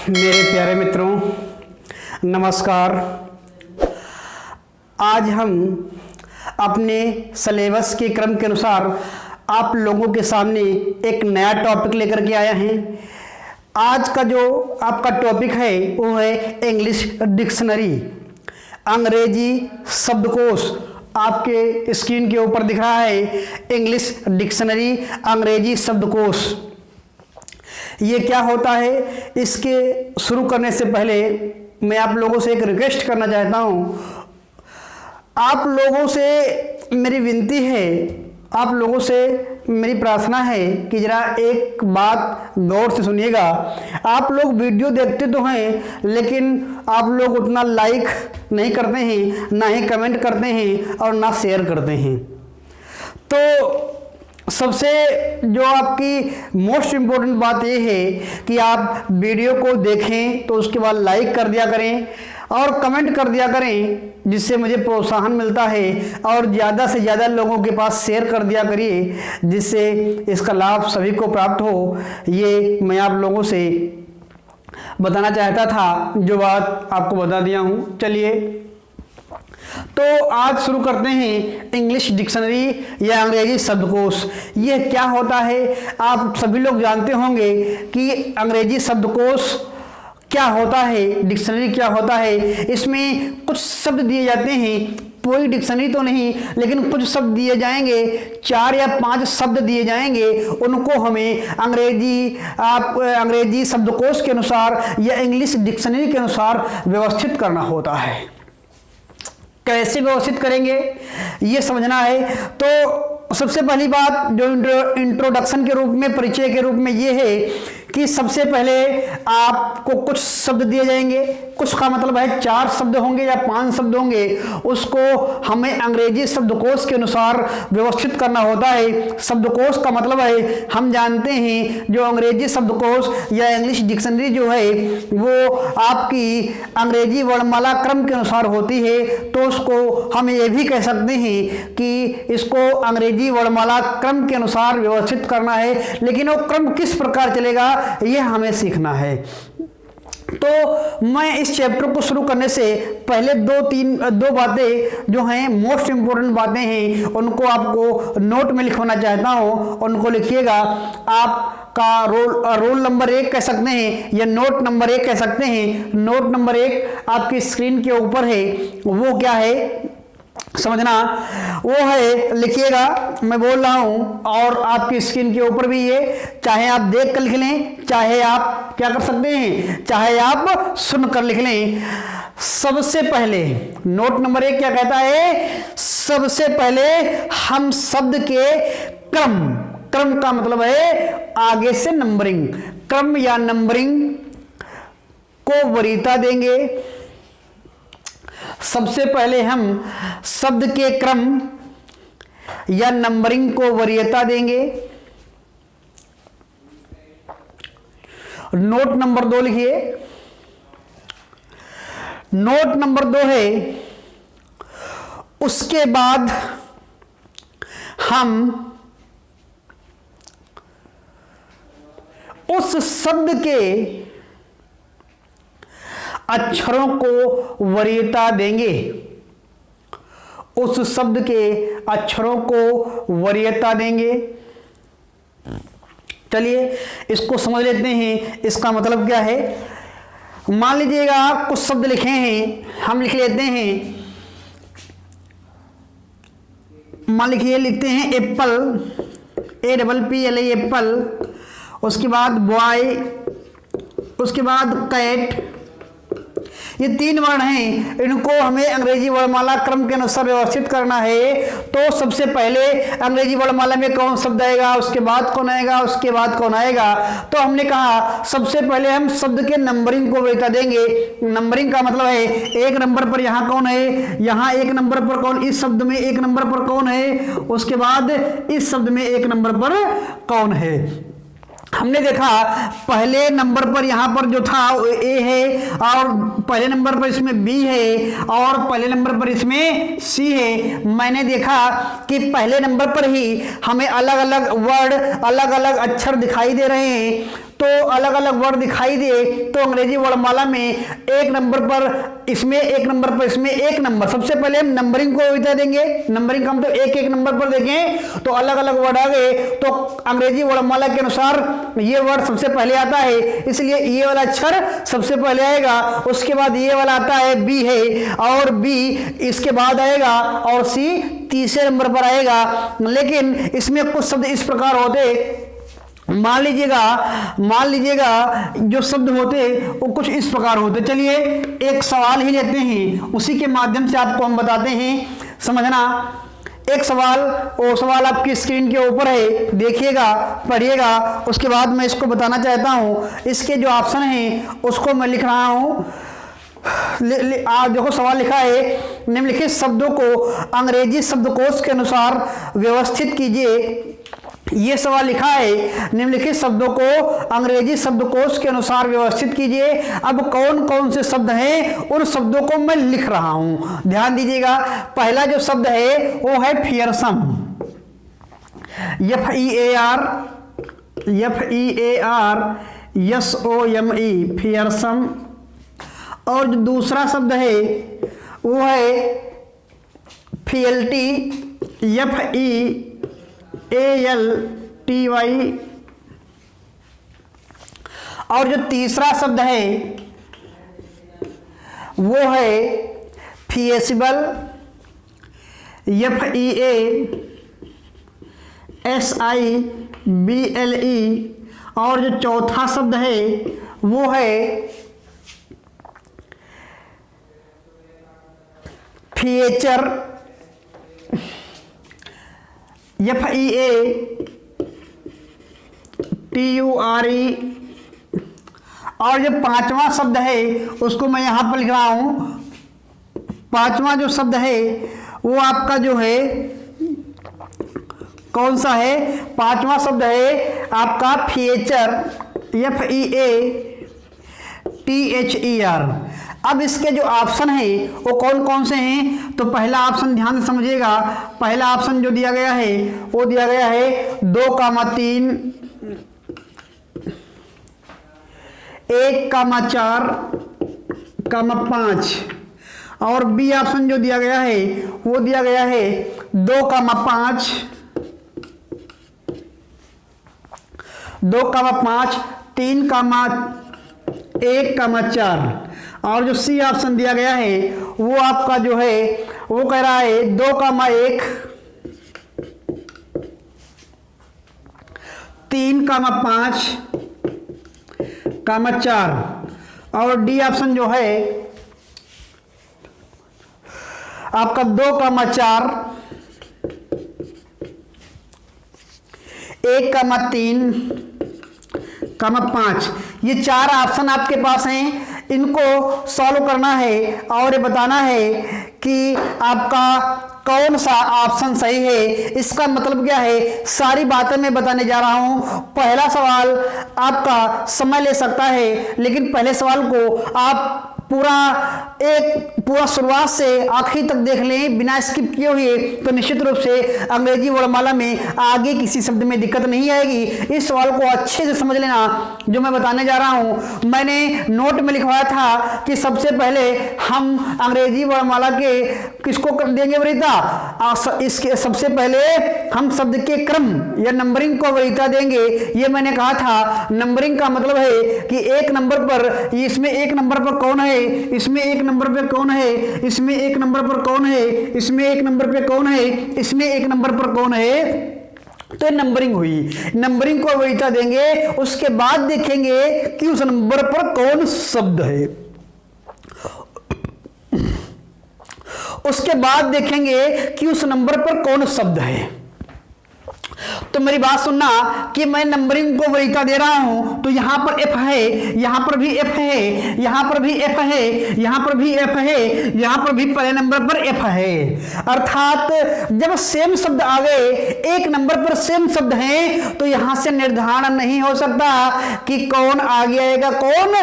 मेरे प्यारे मित्रों, नमस्कार। आज हम अपने सिलेबस के क्रम के अनुसार आप लोगों के सामने एक नया टॉपिक लेकर के आए हैं। आज का जो आपका टॉपिक है वो है इंग्लिश डिक्शनरी, अंग्रेजी शब्दकोश। आपके स्क्रीन के ऊपर दिख रहा है इंग्लिश डिक्शनरी, अंग्रेजी शब्दकोश। ये क्या होता है, इसके शुरू करने से पहले मैं आप लोगों से एक रिक्वेस्ट करना चाहता हूँ। आप लोगों से मेरी विनती है, आप लोगों से मेरी प्रार्थना है कि ज़रा एक बात गौर से सुनिएगा। आप लोग वीडियो देखते तो हैं, लेकिन आप लोग उतना लाइक नहीं करते हैं, ना ही कमेंट करते हैं और ना शेयर करते हैं। तो सबसे जो आपकी मोस्ट इम्पोर्टेंट बात यह है कि आप वीडियो को देखें तो उसके बाद लाइक कर दिया करें और कमेंट कर दिया करें, जिससे मुझे प्रोत्साहन मिलता है। और ज़्यादा से ज़्यादा लोगों के पास शेयर कर दिया करिए, जिससे इसका लाभ सभी को प्राप्त हो। ये मैं आप लोगों से बताना चाहता था, जो बात आपको बता दिया हूँ। चलिए तो आज शुरू करते हैं इंग्लिश डिक्शनरी या अंग्रेजी शब्दकोश। यह क्या होता है, आप सभी लोग जानते होंगे कि अंग्रेजी शब्दकोश क्या होता है, डिक्शनरी क्या होता है। इसमें कुछ शब्द दिए जाते हैं, पूरी डिक्शनरी तो नहीं, लेकिन कुछ शब्द दिए जाएंगे, 4 या 5 शब्द दिए जाएंगे। उनको हमें अंग्रेजी शब्दकोश के अनुसार या इंग्लिश डिक्शनरी के अनुसार व्यवस्थित करना होता है। कैसे व्यवस्थित करेंगे ये समझना है। तो सबसे पहली बात जो इंट्रोडक्शन के रूप में, परिचय के रूप में ये है कि सबसे पहले आपको कुछ शब्द दिए जाएंगे। कुछ का मतलब है 4 शब्द होंगे या 5 शब्द होंगे, उसको हमें अंग्रेजी शब्दकोश के अनुसार व्यवस्थित करना होता है। शब्दकोश का मतलब है, हम जानते हैं जो अंग्रेजी शब्दकोश या इंग्लिश डिक्शनरी जो है वो आपकी अंग्रेजी वर्णमाला क्रम के अनुसार होती है। तो उसको हम ये भी कह सकते हैं कि इसको अंग्रेजी वर्णमाला क्रम के अनुसार व्यवस्थित करना है, लेकिन वो क्रम किस प्रकार चलेगा ये हमें सीखना है। तो मैं इस चैप्टर को शुरू करने से पहले दो बातें जो हैं, मोस्ट इंपोर्टेंट बातें हैं, उनको आपको नोट में लिखवाना चाहता हूं। उनको लिखिएगा। आपका रोल नंबर 1 कह सकते हैं या नोट नंबर 1 कह सकते हैं। नोट नंबर 1 आपकी स्क्रीन के ऊपर है। वो क्या है समझना, वो है, लिखिएगा। मैं बोल रहा हूं और आपकी स्क्रीन के ऊपर भी ये, चाहे आप देख कर लिख लें, चाहे आप क्या कर सकते हैं, चाहे आप सुन कर लिख लें। सबसे पहले नोट नंबर 1 क्या कहता है, सबसे पहले हम शब्द के क्रम का मतलब है आगे से नंबरिंग, क्रम या नंबरिंग को वरीयता देंगे। सबसे पहले हम शब्द के क्रम या नंबरिंग को वरीयता देंगे। नोट नंबर 2 लिखिए। नोट नंबर 2 है, उसके बाद हम उस शब्द के अक्षरों को वरीयता देंगे। उस शब्द के अक्षरों को वरीयता देंगे। चलिए इसको समझ लेते हैं, इसका मतलब क्या है। मान लीजिएगा कुछ शब्द लिखे हैं, हम लिख लेते हैं। मान लिखिए, लिखते हैं एप्पल, APPLE एप्पल, उसके बाद बॉय, उसके बाद कैट। ये 3 वर्ण हैं, इनको हमें अंग्रेजी वर्णमाला क्रम के अनुसार व्यवस्थित करना है। तो सबसे पहले अंग्रेजी वर्णमाला में कौन शब्द आएगा, उसके बाद कौन आएगा, उसके बाद कौन आएगा। तो हमने कहा सबसे पहले हम शब्द के नंबरिंग को वरीयता देंगे। नंबरिंग का मतलब है 1 नंबर पर यहाँ कौन है, यहाँ 1 नंबर पर कौन, इस शब्द में 1 नंबर पर कौन है, उसके बाद इस शब्द में 1 नंबर पर कौन है। हमने देखा पहले नंबर पर यहाँ पर जो था ए है, और पहले नंबर पर इसमें बी है, और पहले नंबर पर इसमें सी है। मैंने देखा कि पहले नंबर पर ही हमें अलग अलग वर्ड, अलग अलग अक्षर दिखाई दे रहे हैं। तो अलग अलग वर्ड दिखाई दे तो अंग्रेजी वर्णमाला में एक नंबर पर इसमें, एक नंबर पर इसमें, एक नंबर, सबसे पहले हम नंबरिंग को वरीयता देंगे। नंबरिंग का मतलब एक एक नंबर पर देखें तो अलग अलग वर्ड आ गए, तो अंग्रेजी वर्णमाला के अनुसार ये वर्ड सबसे पहले आता है, इसलिए ये वाला अक्षर सबसे पहले आएगा। उसके बाद ये वाला आता है बी है, और बी इसके बाद आएगा, और सी तीसरे नंबर पर आएगा। लेकिन इसमें कुछ शब्द इस प्रकार होते, मान लीजिएगा जो शब्द होते वो कुछ इस प्रकार होते। चलिए एक सवाल ही लेते हैं, उसी के माध्यम से आपको हम बताते हैं, समझना। एक सवाल, वो सवाल आपकी स्क्रीन के ऊपर है, देखिएगा, पढ़िएगा, उसके बाद मैं इसको बताना चाहता हूँ। इसके जो ऑप्शन हैं उसको मैं लिख रहा हूँ। देखो सवाल लिखा है, निम्नलिखित शब्दों को अंग्रेजी शब्दकोश के अनुसार व्यवस्थित कीजिए। ये सवाल लिखा है, निम्नलिखित शब्दों को अंग्रेजी शब्दकोश के अनुसार व्यवस्थित कीजिए। अब कौन कौन से शब्द हैं उन शब्दों को मैं लिख रहा हूं, ध्यान दीजिएगा। पहला जो शब्द है वो है फियरसम, FEARSOME, फियरसम। और जो दूसरा शब्द है वो है FEALTY, FEALTY। और जो तीसरा शब्द है वो है फिएसिबल, FEASIBLE। और जो चौथा शब्द है वो है फीचर, FEATURE। और जो पांचवा शब्द है उसको मैं यहां पर लिख रहा हूं। पांचवा जो शब्द है वो आपका जो है कौन सा है? पांचवा शब्द है आपका फीचर, FEATHER। अब इसके जो ऑप्शन है वो कौन कौन से हैं? तो पहला ऑप्शन ध्यान से समझिएगा। पहला ऑप्शन जो दिया गया है वो दिया गया है 2,3, 1,4, 5। और बी ऑप्शन जो दिया गया है वो दिया गया है 2,5, 3,1,4। और जो सी ऑप्शन दिया गया है वो आपका जो है वो कह रहा है 2,1, 3,5, 4। और डी ऑप्शन जो है आपका 2,4, 1,3, 5। ये चार ऑप्शन आपके पास हैं, इनको सॉल्व करना है और ये बताना है कि आपका कौन सा ऑप्शन सही है। इसका मतलब क्या है, सारी बातें मैं बताने जा रहा हूं। पहला सवाल आपका समय ले सकता है, लेकिन पहले सवाल को आप पूरा शुरुआत से आखिर तक देख लें बिना स्किप किए हुए, तो निश्चित रूप से अंग्रेजी वर्णमाला में आगे किसी शब्द में दिक्कत नहीं आएगी। इस सवाल को अच्छे से समझ लेना जो मैं बताने जा रहा हूं। मैंने नोट में लिखवाया था कि सबसे पहले हम अंग्रेजी वर्णमाला के किसको देंगे वरीयता, इसके सबसे पहले हम शब्द के क्रम या नंबरिंग को वरीयता देंगे। ये मैंने कहा था। नंबरिंग का मतलब है कि एक नंबर पर, इसमें एक नंबर पर कौन है, इसमें एक नंबर पे कौन है, इसमें एक नंबर पर कौन है, इसमें एक नंबर पे कौन है, इसमें एक नंबर पर कौन है। तो नंबरिंग हुई। नंबरिंग को वरीयता देंगे, उसके बाद देखेंगे कि उस नंबर पर कौन शब्द है। उसके बाद देखेंगे कि उस नंबर पर कौन शब्द है। तो मेरी बात सुनना कि मैं नंबरिंग को वरीयता दे रहा हूं, तो यहां पर एफ है, यहां पर भी एफ है, यहां पर भी एफ है, यहां पर भी एफ है, यहां पर भी पहले नंबर पर एफ है। अर्थात जब सेम शब्द आ गए, एक नंबर पर सेम शब्द हैं, तो यहां से निर्धारण नहीं हो सकता कि कौन आगे आएगा कौन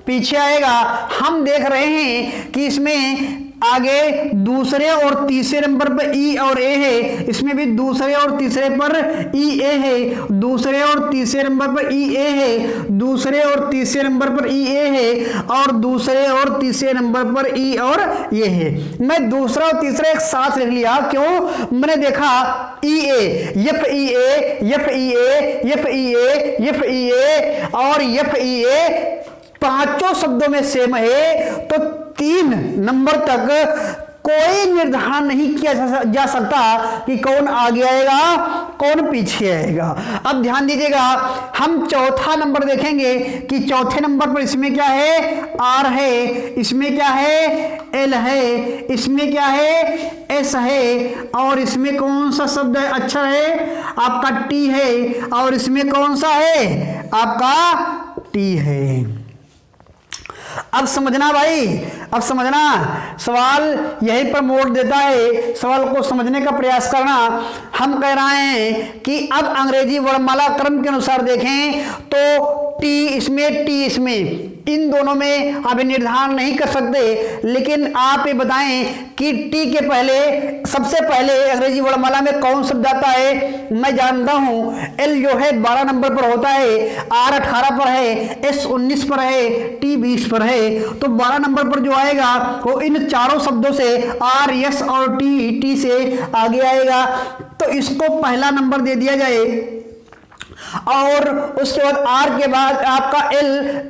पीछे आएगा। हम देख रहे हैं कि इसमें आगे दूसरे और तीसरे नंबर पर ई और ए है, इसमें भी दूसरे और तीसरे पर ई ए है, दूसरे और तीसरे नंबर पर ई ए है, दूसरे और तीसरे नंबर पर ई ए है, और दूसरे और तीसरे नंबर पर ई और ये है। मैं दूसरा और तीसरा एक साथ लिख लिया, क्यों? मैंने देखा ई ए, एफ ई ए, एफ ई ए, एफ ई ए, एफ ई ए और एफ ई ए पांचों शब्दों में सेम है, तो 3 नंबर तक कोई निर्धारण नहीं किया जा सकता कि कौन आगे आएगा कौन पीछे आएगा। अब ध्यान दीजिएगा, हम चौथा नंबर देखेंगे कि चौथे नंबर पर इसमें क्या है? आर है, इसमें क्या है? एल है, इसमें क्या है? एस है, और इसमें कौन सा शब्द है? अक्षर है आपका टी है, और इसमें कौन सा है? आपका टी है। अब समझना भाई, अब समझना, सवाल यहीं पर मोड़ देता है, सवाल को समझने का प्रयास करना। हम कह रहे हैं कि अब अंग्रेजी वर्णमाला क्रम के अनुसार देखें तो टी इसमें, टी इसमें, इन दोनों में आप निर्धारण नहीं कर सकते, लेकिन आप ये बताएं कि टी के पहले, सबसे पहले अंग्रेजी वर्णमाला में कौन शब्द आता है? मैं जानता हूं एल जो है 12 नंबर पर होता है, आर 18 पर है, एस 19 पर है, टी 20 पर है, तो 12 नंबर पर जो आएगा वो इन चारों शब्दों से आर, एस और टी से आगे आएगा। तो इसको पहला नंबर दे दिया जाए, और उसके बाद आर के बाद आपका एल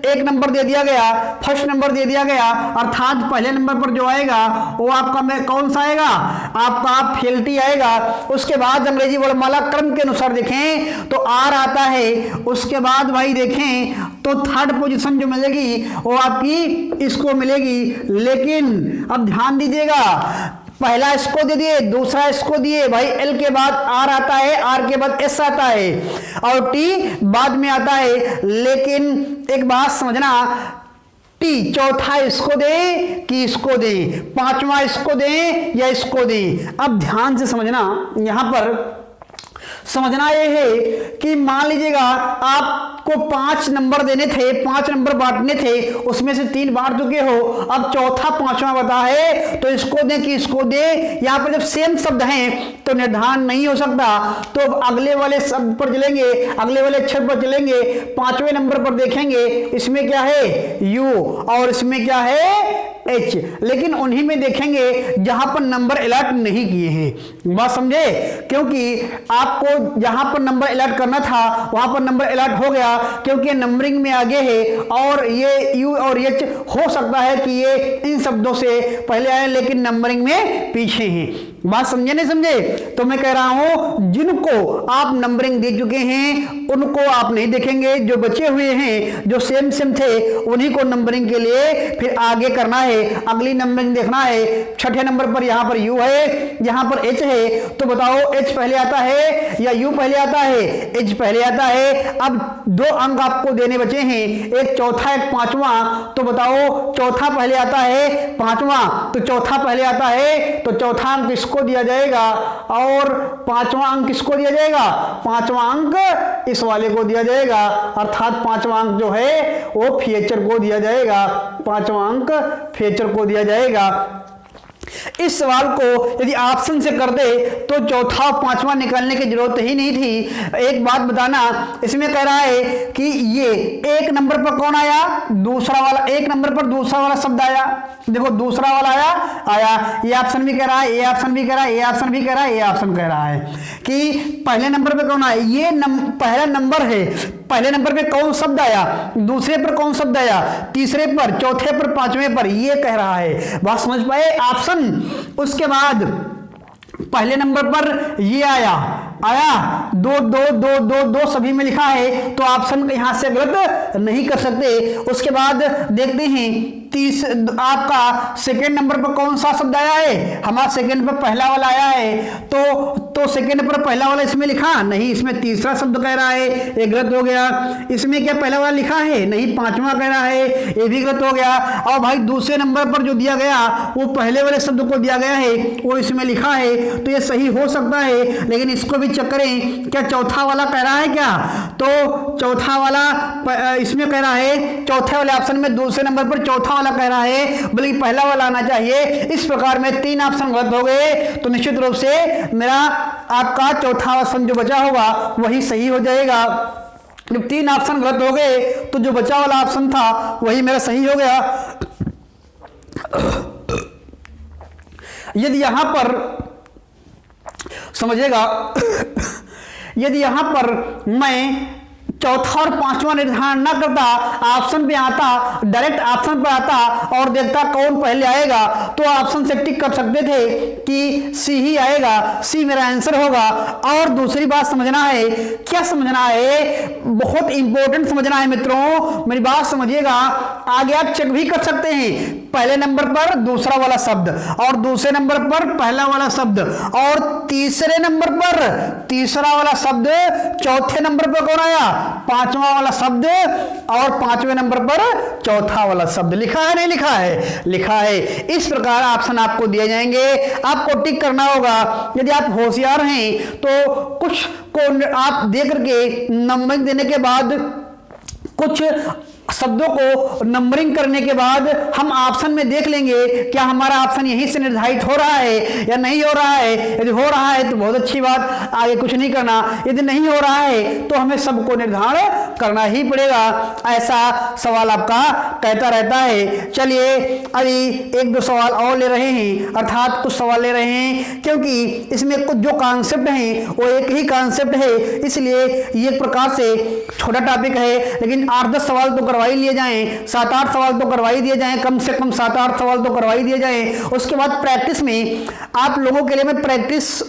एक नंबर दे दिया गया, फर्स्ट नंबर दे दिया गया, अर्थात पहले नंबर पर जो आएगा वो आपका में कौन सा आएगा? आपका फेल्टी आएगा। उसके बाद अंग्रेजी वर्णमाला क्रम के अनुसार देखें तो आर आता है, उसके बाद भाई देखें तो थर्ड पोजीशन जो मिलेगी वो आपकी इसको मिलेगी। लेकिन अब ध्यान दीजिएगा, पहला इसको दे दिए, दूसरा इसको दिए, भाई एल के बाद आर आता है, आर के बाद एस आता है, और टी बाद में आता है। लेकिन एक बात समझना, टी चौथा इसको दे कि इसको दे, पांचवा इसको दे या इसको दे। अब ध्यान से समझना, यहां पर समझना यह है कि मान लीजिएगा आपको 5 नंबर देने थे, 5 नंबर बांटने थे, उसमें से 3 बांट चुके हो, अब चौथा पांचवा बता है तो इसको दे कि इसको दे। यहां पर जब सेम शब्द हैं तो निर्धारण नहीं हो सकता, तो अब अगले वाले शब्द पर चलेंगे, अगले वाले अक्षर पर चलेंगे, 5वें नंबर पर देखेंगे, इसमें क्या है? यू, और इसमें क्या है? एच। लेकिन उन्हीं में देखेंगे जहां पर नंबर अलर्ट नहीं किए हैं। बात समझे? क्योंकि आपको जहां पर नंबर अलर्ट करना था वहां पर नंबर अलर्ट हो गया, क्योंकि नंबरिंग में आगे है, और ये यू और एच हो सकता है कि ये इन शब्दों से पहले आए लेकिन नंबरिंग में पीछे हैं। बात समझे नहीं समझे? तो मैं कह रहा हूं जिनको आप नंबरिंग दे चुके हैं उनको आप नहीं देखेंगे, जो बचे हुए हैं जो सेम थे उन्हीं को नंबरिंग के लिए फिर आगे करना है, अगली नंबरिंग देखना है। छठे नंबर पर यहां पर यू है, यहां पर एच है, तो बताओ एच पहले आता है या यू पहले आता है? एच पहले आता है। अब 2 अंक आपको देने बचे हैं, एक चौथा एक पांचवा, तो बताओ चौथा पहले आता है, पांचवा तो चौथा पहले आता है, तो चौथा अंक इसको दिया जाएगा और पांचवा अंक किसको दिया जाएगा? पांचवा अंक इस वाले को दिया जाएगा, अर्थात पांचवा अंक जो है वो फीचर को दिया जाएगा, पांचवा अंक फीचर को दिया जाएगा। इस सवाल को यदि ऑप्शन से कर दे तो चौथा और पांचवा निकालने की जरूरत ही नहीं थी। एक बात बताना, इसमें कह रहा है कि ये एक नंबर पर कौन आया? दूसरा वाला, एक नंबर पर दूसरा वाला शब्द आया, देखो दूसरा वाला आया। ये ऑप्शन भी कह रहा है, ये ऑप्शन भी कह रहा है, ये ऑप्शन भी कह रहा है, ये ऑप्शन कह रहा है कि पहले नंबर पे कौन आया? ये पहला नंबर है, पहले नंबर पे कौन शब्द आया? दूसरे पर कौन शब्द आया? तीसरे पर, चौथे पर, पांचवें पर, ये कह रहा है। बात समझ पाए? ऑप्शन। उसके बाद पहले नंबर पर ये आया, दो दो दो दो दो सभी में लिखा है, तो ऑप्शन को यहां से गलत नहीं कर सकते। उसके बाद देखते हैं आपका सेकेंड नंबर पर कौन सा शब्द आया है? हमारा सेकेंड पर पहला वाला आया है, तो सेकेंड पर पहला वाला इसमें लिखा नहीं, इसमें तीसरा शब्द कह रहा है, ये गलत हो गया। इसमें क्या पहला वाला लिखा है? नहीं, पांचवा कह रहा है, ये भी गलत हो गया। और भाई दूसरे नंबर पर जो दिया गया वो पहले वाले शब्द को दिया गया है, वो इसमें लिखा है, तो ये सही हो सकता है, लेकिन इसको भी चेक करें, क्या चौथा वाला कह रहा है क्या? तो चौथा वाला इसमें कह रहा है, चौथे वाले ऑप्शन में दूसरे नंबर पर चौथा वाला कह रहा है, बल्कि पहला वाला आना चाहिए। इस प्रकार में 3 ऑप्शन गलत हो गए, तो निश्चित रूप से मेरा आपका चौथा ऑप्शन जो बचा होगा वही सही हो जाएगा। जब 3 ऑप्शन गलत हो गए तो जो बचा वाला ऑप्शन था वही मेरा सही हो गया। यदि यहां पर समझिएगा, यदि यहां पर मैं चौथा और पांचवा निर्धारण न करता, ऑप्शन पे आता, डायरेक्ट ऑप्शन पे आता और देखता कौन पहले आएगा, तो ऑप्शन से टिक कर सकते थे कि सी ही आएगा, सी मेरा आंसर होगा। और दूसरी बात समझना है, क्या समझना है, बहुत इंपॉर्टेंट समझना है मित्रों, मेरी बात समझिएगा। आगे आप चेक भी कर सकते हैं, पहले नंबर पर दूसरा वाला शब्द और दूसरे नंबर पर पहला वाला शब्द और तीसरे नंबर पर तीसरा वाला शब्द, चौथे नंबर पर कौन आया, पांचवा वाला शब्द और पांचवें नंबर पर चौथा वाला शब्द। लिखा है नहीं लिखा है, लिखा है। इस प्रकार ऑप्शन आपको दिए जाएंगे, आपको टिक करना होगा। यदि आप होशियार हैं तो कुछ को आप देख करके नंबरिंग देने के बाद, कुछ शब्दों को नंबरिंग करने के बाद हम ऑप्शन में देख लेंगे क्या हमारा ऑप्शन यहीं से निर्धारित हो रहा है या नहीं हो रहा है। यदि हो रहा है तो बहुत अच्छी बात, आगे कुछ नहीं करना। यदि नहीं हो रहा है तो हमें सबको निर्धारण करना ही पड़ेगा। ऐसा सवाल आपका कहता रहता है। चलिए अभी 1-2 सवाल और ले रहे हैं, अर्थात कुछ सवाल ले रहे हैं, क्योंकि इसमें कुछ जो कॉन्सेप्ट हैं वो एक ही कॉन्सेप्ट है, इसलिए ये एक प्रकार से छोटा टॉपिक है, लेकिन 8-10 सवाल तो करवाई लिए जाएं, 7-8 सवाल तो करवाई दिए जाएं, कम से कम 7-8 सवाल तो करवाई दिए जाएं। उसके बाद प्रैक्टिस में आप लोगों के लिए मैं प्रैक्टिस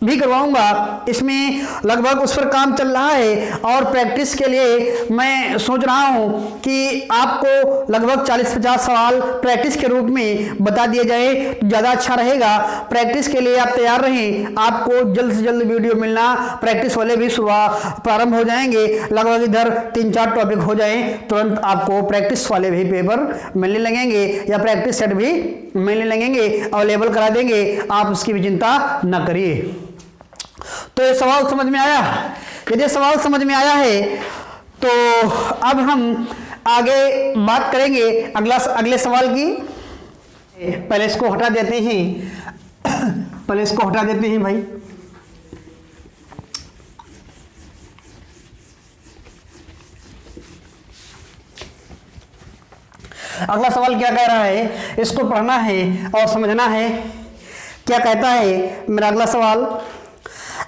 भी करवाऊंगा, इसमें लगभग उस पर काम चल रहा है। और प्रैक्टिस के लिए मैं सोच रहा हूं कि आपको लगभग 40-50 सवाल प्रैक्टिस के रूप में बता दिए जाए तो ज़्यादा अच्छा रहेगा। प्रैक्टिस के लिए आप तैयार रहें, आपको जल्द से जल्द वीडियो मिलना, प्रैक्टिस वाले भी प्रारंभ हो जाएंगे। लगभग इधर 3-4 टॉपिक हो जाए तुरंत आपको प्रैक्टिस वाले भी पेपर मिलने लगेंगे या प्रैक्टिस सेट भी मिलने लगेंगे, अवेलेबल करा देंगे, आप उसकी भी चिंता न करिए। तो ये सवाल समझ में आया? यदि सवाल समझ में आया है तो अब हम आगे बात करेंगे अगले सवाल की। पहले इसको हटा देते हैं, पहले इसको हटा देते हैं भाई। अगला सवाल क्या कह रहा है, इसको पढ़ना है और समझना है। क्या कहता है मेरा अगला सवाल?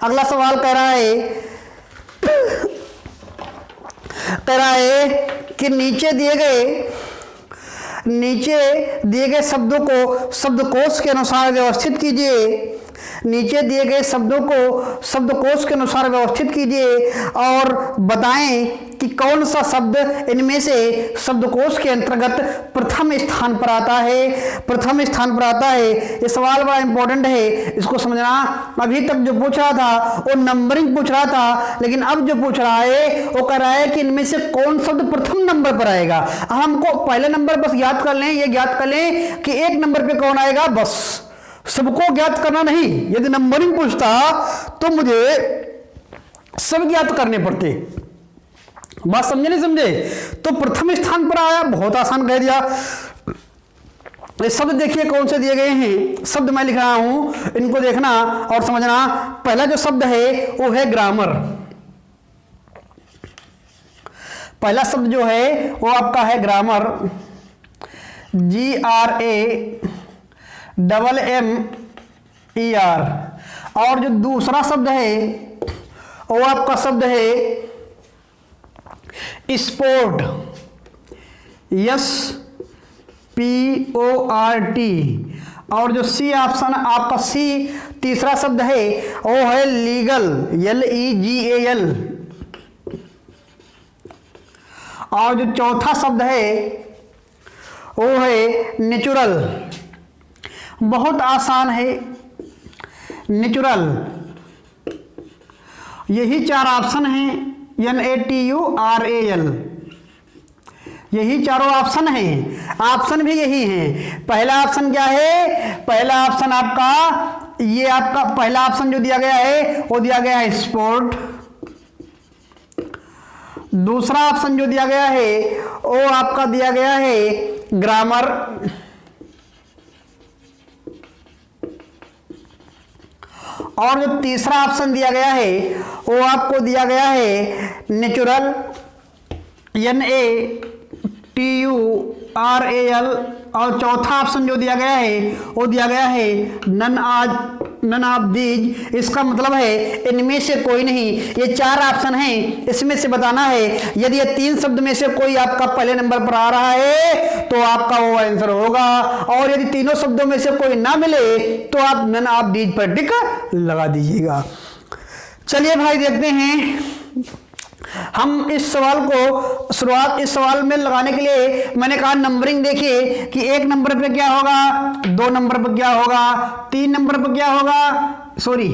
अगला सवाल कह रहा है कि नीचे दिए गए शब्दों को शब्दकोश के अनुसार व्यवस्थित कीजिए। नीचे दिए गए शब्दों को शब्दकोश के अनुसार व्यवस्थित कीजिए और बताएं कि कौन सा शब्द इनमें से शब्दकोश के अंतर्गत प्रथम स्थान पर आता है। प्रथम स्थान पर आता है, ये सवाल बड़ा इंपॉर्टेंट है, इसको समझना। अभी तक जो पूछ रहा था वो नंबरिंग पूछ रहा था, लेकिन अब जो पूछ रहा है वो कह रहा है कि इनमें से कौन शब्द प्रथम नंबर पर आएगा। हमको पहले नंबर बस याद कर लें, ये ज्ञात कर लें कि 1 नंबर पे कौन आएगा, बस सबको ज्ञात करना नहीं। यदि नंबरिंग पूछता तो मुझे सब ज्ञात करने पड़ते। बात समझे नहीं समझे? तो प्रथम स्थान पर आया, बहुत आसान कह दिया। ये शब्द देखिए कौन से दिए गए हैं, शब्द मैं लिख रहा हूं, इनको देखना और समझना। पहला जो शब्द है वो है ग्रामर। पहला शब्द जो है वो आपका है ग्रामर, GRAMMER। और जो दूसरा शब्द है वो आपका शब्द है स्पोर्ट, SPORT। और जो सी ऑप्शन आपका सी तीसरा शब्द है वो है लीगल, LEGAL। और जो चौथा शब्द है वो है नेचुरल। बहुत आसान है, नेचुरल। यही 4 ऑप्शन हैं, NATURAL, यही चारों ऑप्शन हैं। ऑप्शन भी यही हैं। पहला ऑप्शन क्या है? पहला ऑप्शन आपका, ये आपका पहला ऑप्शन जो दिया गया है वो दिया गया है स्पोर्ट। दूसरा ऑप्शन जो दिया गया है वो आपका दिया गया है ग्रामर, और जो तीसरा ऑप्शन दिया गया है वो आपको दिया गया है नेचुरल, NATURAL, और चौथा ऑप्शन जो दिया गया है वो दिया गया है नन ऑफ दीज। इसका मतलब है इनमें से कोई नहीं। ये चार ऑप्शन हैं, इसमें से बताना है। यदि ये तीन शब्द में से कोई आपका पहले नंबर पर आ रहा है तो आपका वो आंसर होगा, और यदि तीनों शब्दों में से कोई ना मिले तो आप नन ऑफ दीज पर टिक लगा दीजिएगा। चलिए भाई देखते हैं हम इस सवाल को शुरुआत इस सवाल में लगाने के लिए मैंने कहा नंबरिंग देखिए कि एक नंबर पे क्या होगा, दो नंबर पे क्या होगा, तीन नंबर पे क्या होगा, सॉरी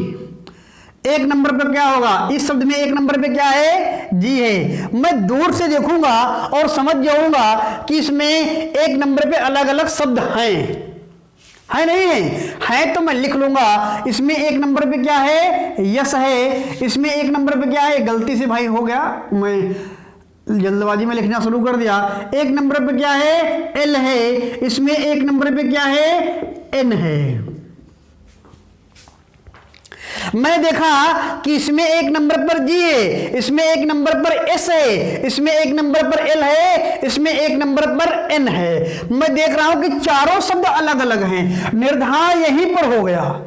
एक नंबर पे क्या होगा। इस शब्द में एक नंबर पे क्या है, जी है। मैं दूर से देखूंगा और समझ जाऊंगा कि इसमें एक नंबर पे अलग अलग शब्द हैं, है नहीं है तो मैं लिख लूंगा। इसमें एक नंबर पे क्या है, यस है। इसमें एक नंबर पे क्या है, गलती से भाई हो गया, मैं जल्दबाजी में लिखना शुरू कर दिया। एक नंबर पे क्या है, एल है। इसमें एक नंबर पे क्या है, एन है। मैं देखा कि इसमें एक नंबर पर जी है, इसमें एक नंबर पर एस है, इसमें एक नंबर पर एल है, इसमें एक नंबर पर एन है। मैं देख रहा हूं कि चारों शब्द अलग अलग हैं। निर्धारण यहीं पर हो गया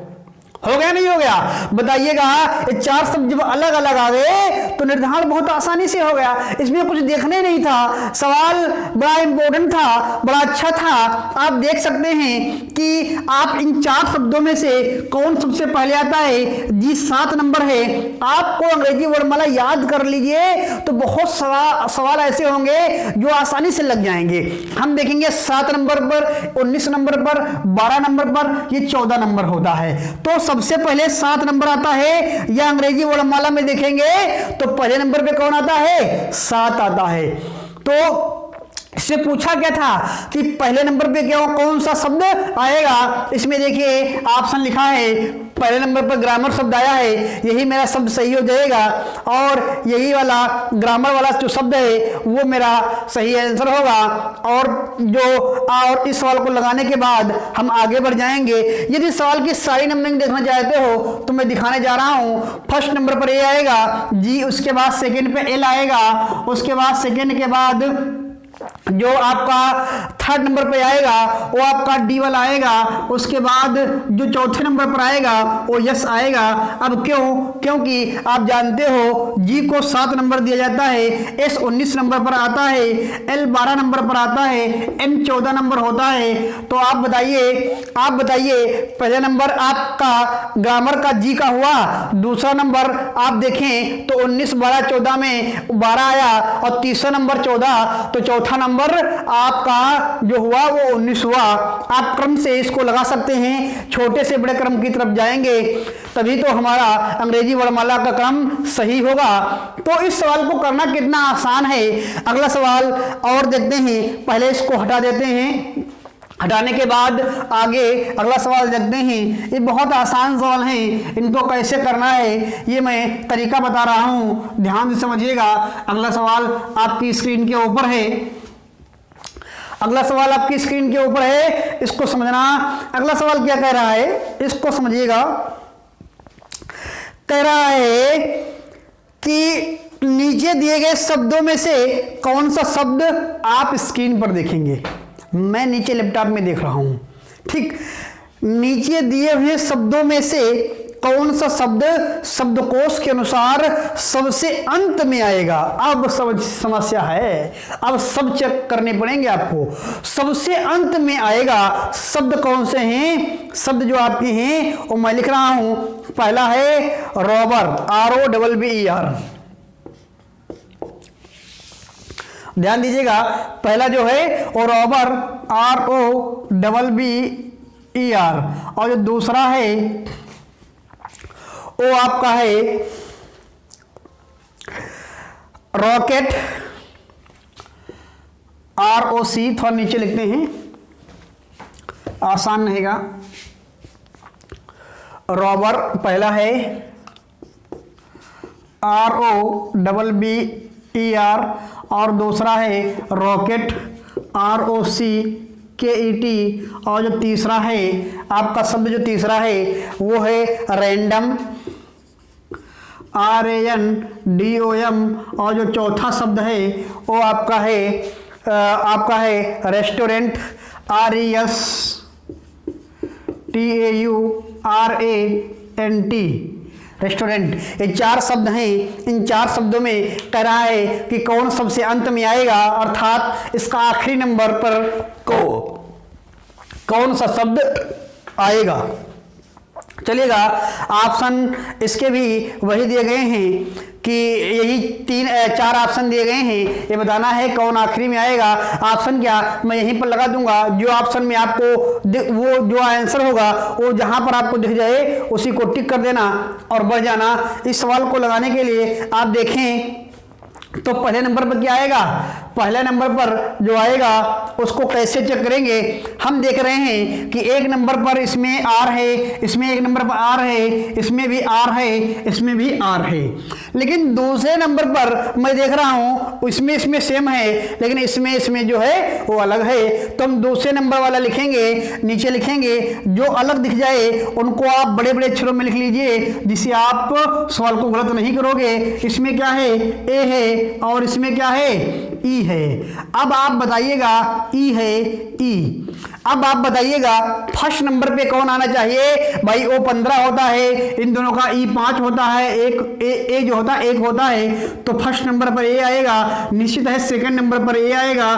नहीं हो गया, बताइएगा। ये चार शब्द जब अलग अलग आ गए तो निर्धारण बहुत आसानी से हो गया। इसमें कुछ देखने नहीं था, सवाल बड़ा इंपॉर्टेंट था, बड़ा अच्छा था। आप देख सकते हैं कि आप इन चार शब्दों में से कौन सबसे पहले आता है, जी 7 नंबर है। आपको अंग्रेजी वर्णमाला याद कर लीजिए तो बहुत सवाल ऐसे होंगे जो आसानी से लग जाएंगे। हम देखेंगे 7 नंबर पर, 19 नंबर पर, 12 नंबर पर, ये 14 नंबर होता है। तो सबसे पहले 7 नंबर आता है, या अंग्रेजी वर्णमाला में देखेंगे तो पहले नंबर पे कौन आता है, 7 आता है। तो इससे पूछा क्या था कि पहले नंबर पे क्या कौन सा शब्द आएगा। इसमें देखिए ऑप्शन लिखा है, पहले नंबर पर ग्रामर शब्द आया है, यही मेरा शब्द सही हो जाएगा, और यही वाला ग्रामर वाला जो शब्द है वो मेरा सही आंसर होगा। और इस सवाल को लगाने के बाद हम आगे बढ़ जाएंगे। यदि सवाल की सारी नंबरिंग देखना चाहते हो तो मैं दिखाने जा रहा हूं। फर्स्ट नंबर पर ए आएगा, जी, उसके बाद सेकेंड पे एल आएगा, उसके बाद सेकेंड के बाद जो आपका थर्ड नंबर पे आएगा वो आपका डी वाला आएगा, उसके बाद जो चौथे नंबर पर आएगा वो यस आएगा। अब क्योंकि आप जानते हो जी को 7 नंबर दिया जाता है, एस 19 नंबर पर आता है, एल 12 नंबर पर आता है, एन 14 नंबर होता है। तो आप बताइए पहले नंबर आपका ग्रामर का जी का हुआ, दूसरा नंबर आप देखें तो 19 12 14 में 12 आया, और तीसरा नंबर 14, तो चौथा नंबर आपका जो हुआ वो 19 हुआ। आप क्रम से इसको लगा सकते हैं, छोटे से बड़े क्रम की तरफ जाएंगे तभी तो हमारा अंग्रेजी वर्णमाला का क्रम सही होगा। तो इस सवाल को करना कितना आसान है। अगला सवाल और देखते हैं, पहले इसको हटा देते हैं, हटाने के बाद आगे अगला सवाल देखते हैं। ये बहुत आसान सवाल हैं, इनको कैसे करना है ये मैं तरीका बता रहा हूं, ध्यान से समझिएगा। अगला सवाल आपकी स्क्रीन के ऊपर है, अगला सवाल आपकी स्क्रीन के ऊपर है, इसको समझना। अगला सवाल क्या कह रहा है, इसको समझिएगा। कह रहा है कि नीचे दिए गए शब्दों में से कौन सा शब्द आप स्क्रीन पर देखेंगे। मैं नीचे लैपटॉप में देख रहा हूं, ठीक। नीचे दिए हुए शब्दों में से कौन सा शब्द शब्दकोश के अनुसार सबसे अंत में आएगा। अब समस्या है, अब सब चेक करने पड़ेंगे आपको। सबसे अंत में आएगा शब्द कौन से हैं, शब्द जो आपके हैं वो मैं लिख रहा हूं। पहला है रॉबर, ROBBER, ध्यान दीजिएगा। पहला जो है वो रॉबर, ROBBER, और जो दूसरा है वो आपका है रॉकेट, ROC, थोड़ा नीचे लिखते हैं आसान रहेगा। रॉबर पहला है, ROBBER, और दूसरा है रॉकेट, ROCKET, और जो तीसरा है आपका शब्द जो तीसरा है वो है रैंडम, RANDOM, और जो चौथा शब्द है वो आपका है रेस्टोरेंट, RESTAURANT, रेस्टोरेंट। ये 4 शब्द हैं। इन 4 शब्दों में कह रहा है कि कौन सबसे अंत में आएगा, अर्थात इसका आखिरी नंबर पर कौन सा शब्द आएगा। चलिएगा, ऑप्शन इसके भी वही दिए गए हैं कि यही 4 ऑप्शन दिए गए हैं, ये बताना है कौन आखिरी में आएगा। ऑप्शन क्या मैं यहीं पर लगा दूंगा, जो ऑप्शन में आपको वो जो आंसर होगा वो जहां पर आपको दिख जाए उसी को टिक कर देना और बढ़ जाना। इस सवाल को लगाने के लिए आप देखें तो पहले नंबर पर क्या आएगा, पहले नंबर पर जो आएगा उसको कैसे चेक करेंगे। हम देख रहे हैं कि एक नंबर पर इसमें R है, इसमें एक नंबर पर R है, इसमें भी R है, इसमें भी R है, लेकिन दूसरे नंबर पर मैं देख रहा हूं इसमें सेम है, लेकिन इसमें जो है वो अलग है। तो हम दूसरे नंबर वाला लिखेंगे, नीचे लिखेंगे, जो अलग दिख जाए उनको आप बड़े बड़े अक्षरों में लिख लीजिए, जिससे आप सवाल को गलत नहीं करोगे। इसमें क्या है, A है, और इसमें क्या है, E है। अब आप बताइएगा, E है, E। अब आप बताइएगा फर्स्ट नंबर पे कौन आना चाहिए। भाई O 15 होता है, इन दोनों का E 5 होता है, एक A जो होता है 1 होता है, तो फर्स्ट नंबर पर A आएगा, निश्चित है सेकंड नंबर पर A आएगा।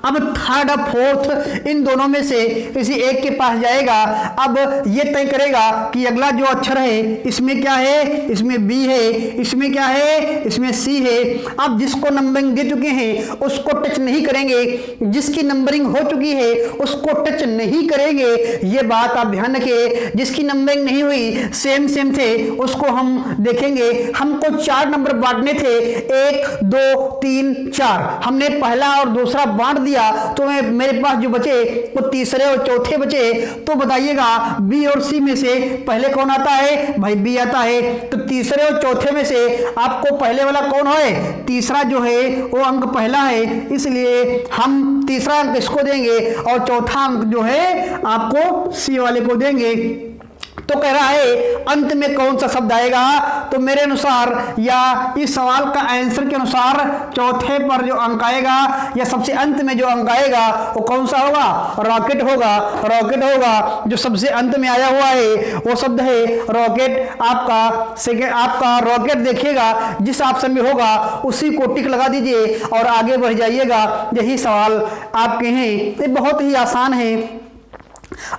अब थर्ड और फोर्थ इन दोनों में से किसी एक के पास जाएगा। अब ये तय करेगा कि अगला जो अक्षर है इसमें क्या है, इसमें B है, इसमें क्या है, इसमें C है। अब जिसको नंबरिंग दे चुके हैं उसको टच नहीं करेंगे, जिसकी नंबरिंग हो चुकी है उसको टच नहीं करेंगे। ये बात आप ध्यान रखिए। जिसकी नंबरिंग नहीं हुई सेम थे उसको हम देखेंगे। हमको 4 नंबर बांटने थे, 1 2 3 4, हमने पहला और दूसरा बांट दिया, तो मेरे पास जो बचे वो तीसरे और चौथे बचे। तो बताइएगा B और C में से पहले कौन आता है, भाई B आता है। तो तीसरे और चौथे में से आपको पहले वाला कौन है, तीसरा जो है वो अंक पहला है, इसलिए हम तीसरा अंक इसको देंगे और चौथा अंक जो है आपको C वाले को देंगे। तो कह रहा है अंत में कौन सा शब्द आएगा, तो मेरे अनुसार या इस सवाल का आंसर के अनुसार चौथे पर जो अंक आएगा या सबसे अंत में जो अंक आएगा वो कौन सा होगा, रॉकेट होगा। रॉकेट होगा, जो सबसे अंत में आया हुआ है वो शब्द है रॉकेट। आपका रॉकेट देखिएगा, जिस ऑप्शन में होगा उसी को टिक लगा दीजिए और आगे बढ़ जाइएगा। यही सवाल आपके हैं, ये बहुत ही आसान है।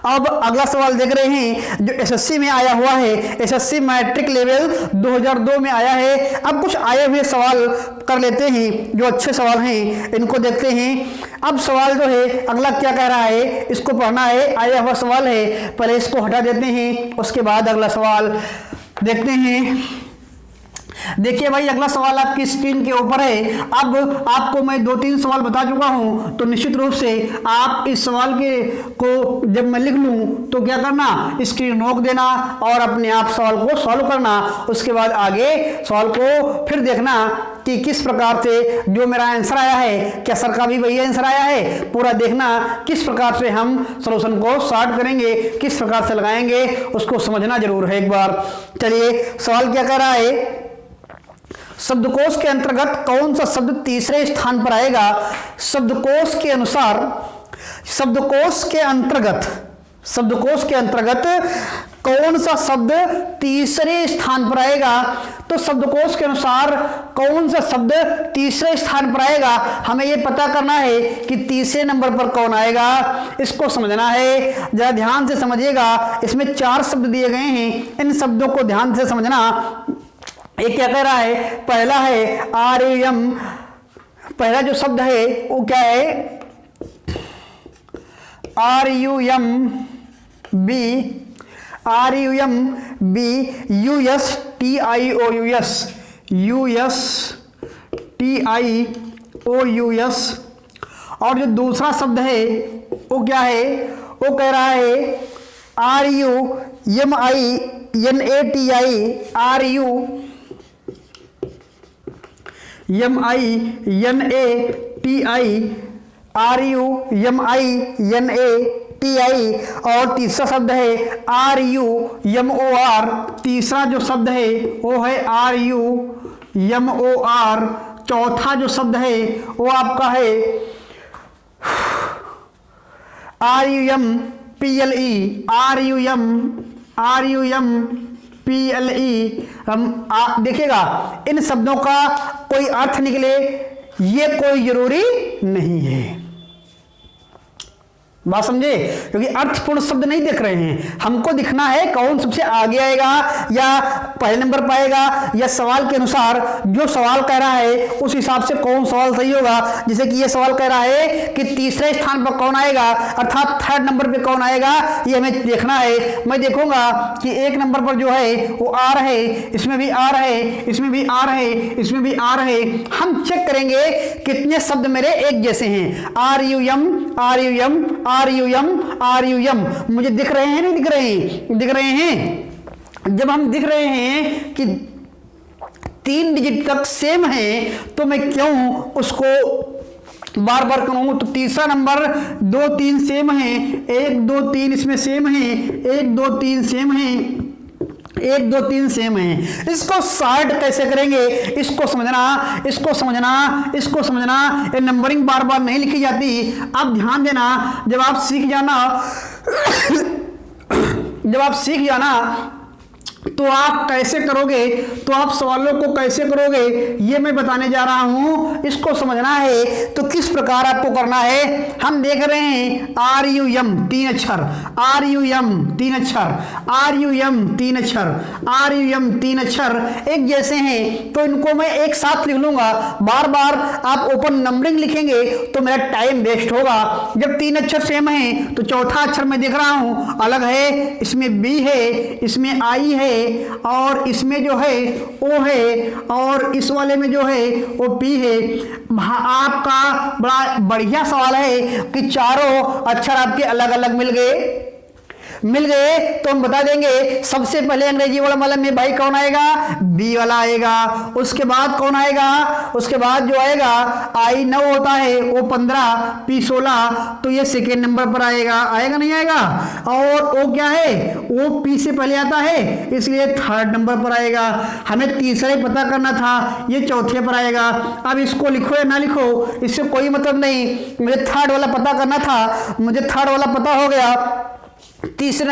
अब अगला सवाल देख रहे हैं जो एसएससी में आया हुआ है, एसएससी मैट्रिक लेवल 2002 में आया है। अब कुछ आए हुए सवाल कर लेते हैं, जो अच्छे सवाल हैं इनको देखते हैं। अब सवाल जो है अगला क्या कह रहा है, इसको पढ़ना है, आया हुआ सवाल है, पहले इसको हटा देते हैं, उसके बाद अगला सवाल देखते हैं। देखिए भाई, अगला सवाल आपकी स्क्रीन के ऊपर है। अब आपको मैं 2-3 सवाल बता चुका हूं, तो निश्चित रूप से आप इस सवाल को जब मैं लिख लूं तो क्या करना, स्क्रीन रोक देना और अपने आप सवाल को सॉल्व करना। उसके बाद आगे सवाल को फिर देखना कि किस प्रकार से जो मेरा आंसर आया है, क्या सर का भी वही आंसर आया है, पूरा देखना किस प्रकार से हम सॉल्यूशन को सॉर्ट करेंगे, किस प्रकार से लगाएंगे, उसको समझना जरूर है एक बार। चलिए सवाल क्या कह रहा है, शब्दकोश के अंतर्गत कौन सा शब्द तीसरे स्थान पर आएगा। शब्दकोश के अनुसार, शब्दकोश के अंतर्गत कौन सा शब्द तीसरे स्थान पर आएगा। तो शब्दकोश के अनुसार कौन सा शब्द तीसरे स्थान पर आएगा, हमें यह पता करना है कि तीसरे नंबर पर कौन आएगा, इसको समझना है। जरा ध्यान से समझिएगा, इसमें 4 शब्द दिए गए हैं, इन शब्दों को ध्यान से समझना। एक क्या कह रहा है, पहला है RUM, पहला जो शब्द है वो क्या है, USTIOUS। और जो दूसरा शब्द है वो क्या है, वो कह रहा है RUMINATI, और तीसरा शब्द है RUMOR, तीसरा जो शब्द है वो है RUMOR, चौथा जो शब्द है वो आपका है RUMPLE। हम देखिएगा इन शब्दों का कोई अर्थ निकले ये कोई जरूरी नहीं है, बात समझे, क्योंकि अर्थपूर्ण शब्द नहीं देख रहे हैं, हमको दिखना है कौन सबसे आगे आएगा या पहले नंबर पाएगा, या सवाल के अनुसार जो सवाल कह रहा है उस हिसाब से कौन सवाल सही होगा। जैसे कि ये सवाल कह रहा है कि तीसरे स्थान पर कौन आएगा, अर्थात थर्ड नंबर पे कौन आएगा, ये हमें देखना है। मैं देखूंगा कि एक नंबर पर जो है वो आर है, इसमें भी आर है, इसमें भी आर है, इसमें भी आर है। हम चेक करेंगे कितने शब्द मेरे एक जैसे हैं। RUM मुझे दिख रहे हैं नहीं दिख रहे हैं, दिख रहे हैं। जब हम दिख रहे हैं कि 3 डिजिट तक सेम है तो मैं क्यों उसको बार बार करूं। तो तीसरा नंबर 2 3 सेम है, 1 2 3 इसमें सेम है, 1 2 3 सेम है, 1 2 3 सेम है। इसको सॉर्ट कैसे करेंगे, इसको समझना, इसको समझना, इसको समझना। ये नंबरिंग बार बार नहीं लिखी जाती। आप ध्यान देना, जब आप सीख जाना जब आप सीख जाना तो आप कैसे करोगे, तो आप सवालों को कैसे करोगे ये मैं बताने जा रहा हूं। इसको समझना है तो किस प्रकार आपको करना है। हम देख रहे हैं RUM 3 अक्षर, RUM 3 अक्षर, RUM 3 अक्षर, RUM 3 अक्षर एक जैसे हैं तो इनको मैं एक साथ लिख लूंगा। बार बार आप ओपन नंबरिंग लिखेंगे तो मेरा टाइम वेस्ट होगा। जब 3 अक्षर सेम है तो चौथा अक्षर मैं देख रहा हूं अलग है, इसमें B है, इसमें I है, और इसमें जो है O है, और इस वाले में जो है वो P है। आपका बड़ा बढ़िया सवाल है कि चारों अक्षर आपके अलग अलग मिल गए तो हम बता देंगे। सबसे पहले अंग्रेजी वाला मतलब में भाई कौन आएगा, बी वाला आएगा। उसके बाद कौन आएगा, उसके बाद जो आएगा I 9 होता है वो 15, P 16, तो ये सेकेंड नंबर पर आएगा नहीं आएगा। और वो क्या है, वो P से पहले आता है इसलिए थर्ड नंबर पर आएगा। हमें तीसरा ही पता करना था, ये चौथे पर आएगा। अब इसको लिखो या ना लिखो इससे कोई मतलब नहीं, मुझे थर्ड वाला पता करना था, मुझे थर्ड वाला पता हो गया। तीसरे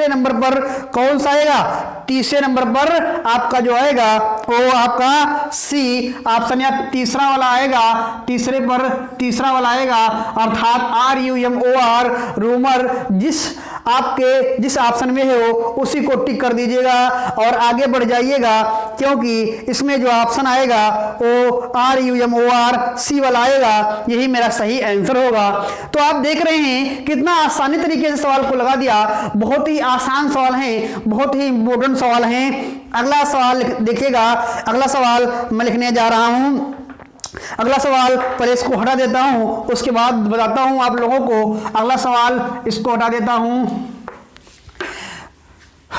नंबर पर कौन सा आएगा, तीसरे नंबर पर आपका जो आएगा वो आपका सी ऑप्शन या तीसरा वाला आएगा, तीसरे पर तीसरा वाला आएगा अर्थात RUMOR रूमर। जिस ऑप्शन में है वो उसी को टिक कर दीजिएगा और आगे बढ़ जाइएगा, क्योंकि इसमें जो ऑप्शन आएगा वो RUMOR सी वाला आएगा, यही मेरा सही आंसर होगा। तो आप देख रहे हैं कितना आसानी तरीके से सवाल को लगा दिया। बहुत ही आसान सवाल है, बहुत ही इंपॉर्टेंट सवाल है। अगला सवाल देखिएगा, अगला सवाल मैं लिखने जा रहा हूं। अगला सवाल पहले इसको हटा देता हूं, उसके बाद बताता हूं आप लोगों को। अगला सवाल इसको हटा देता हूं।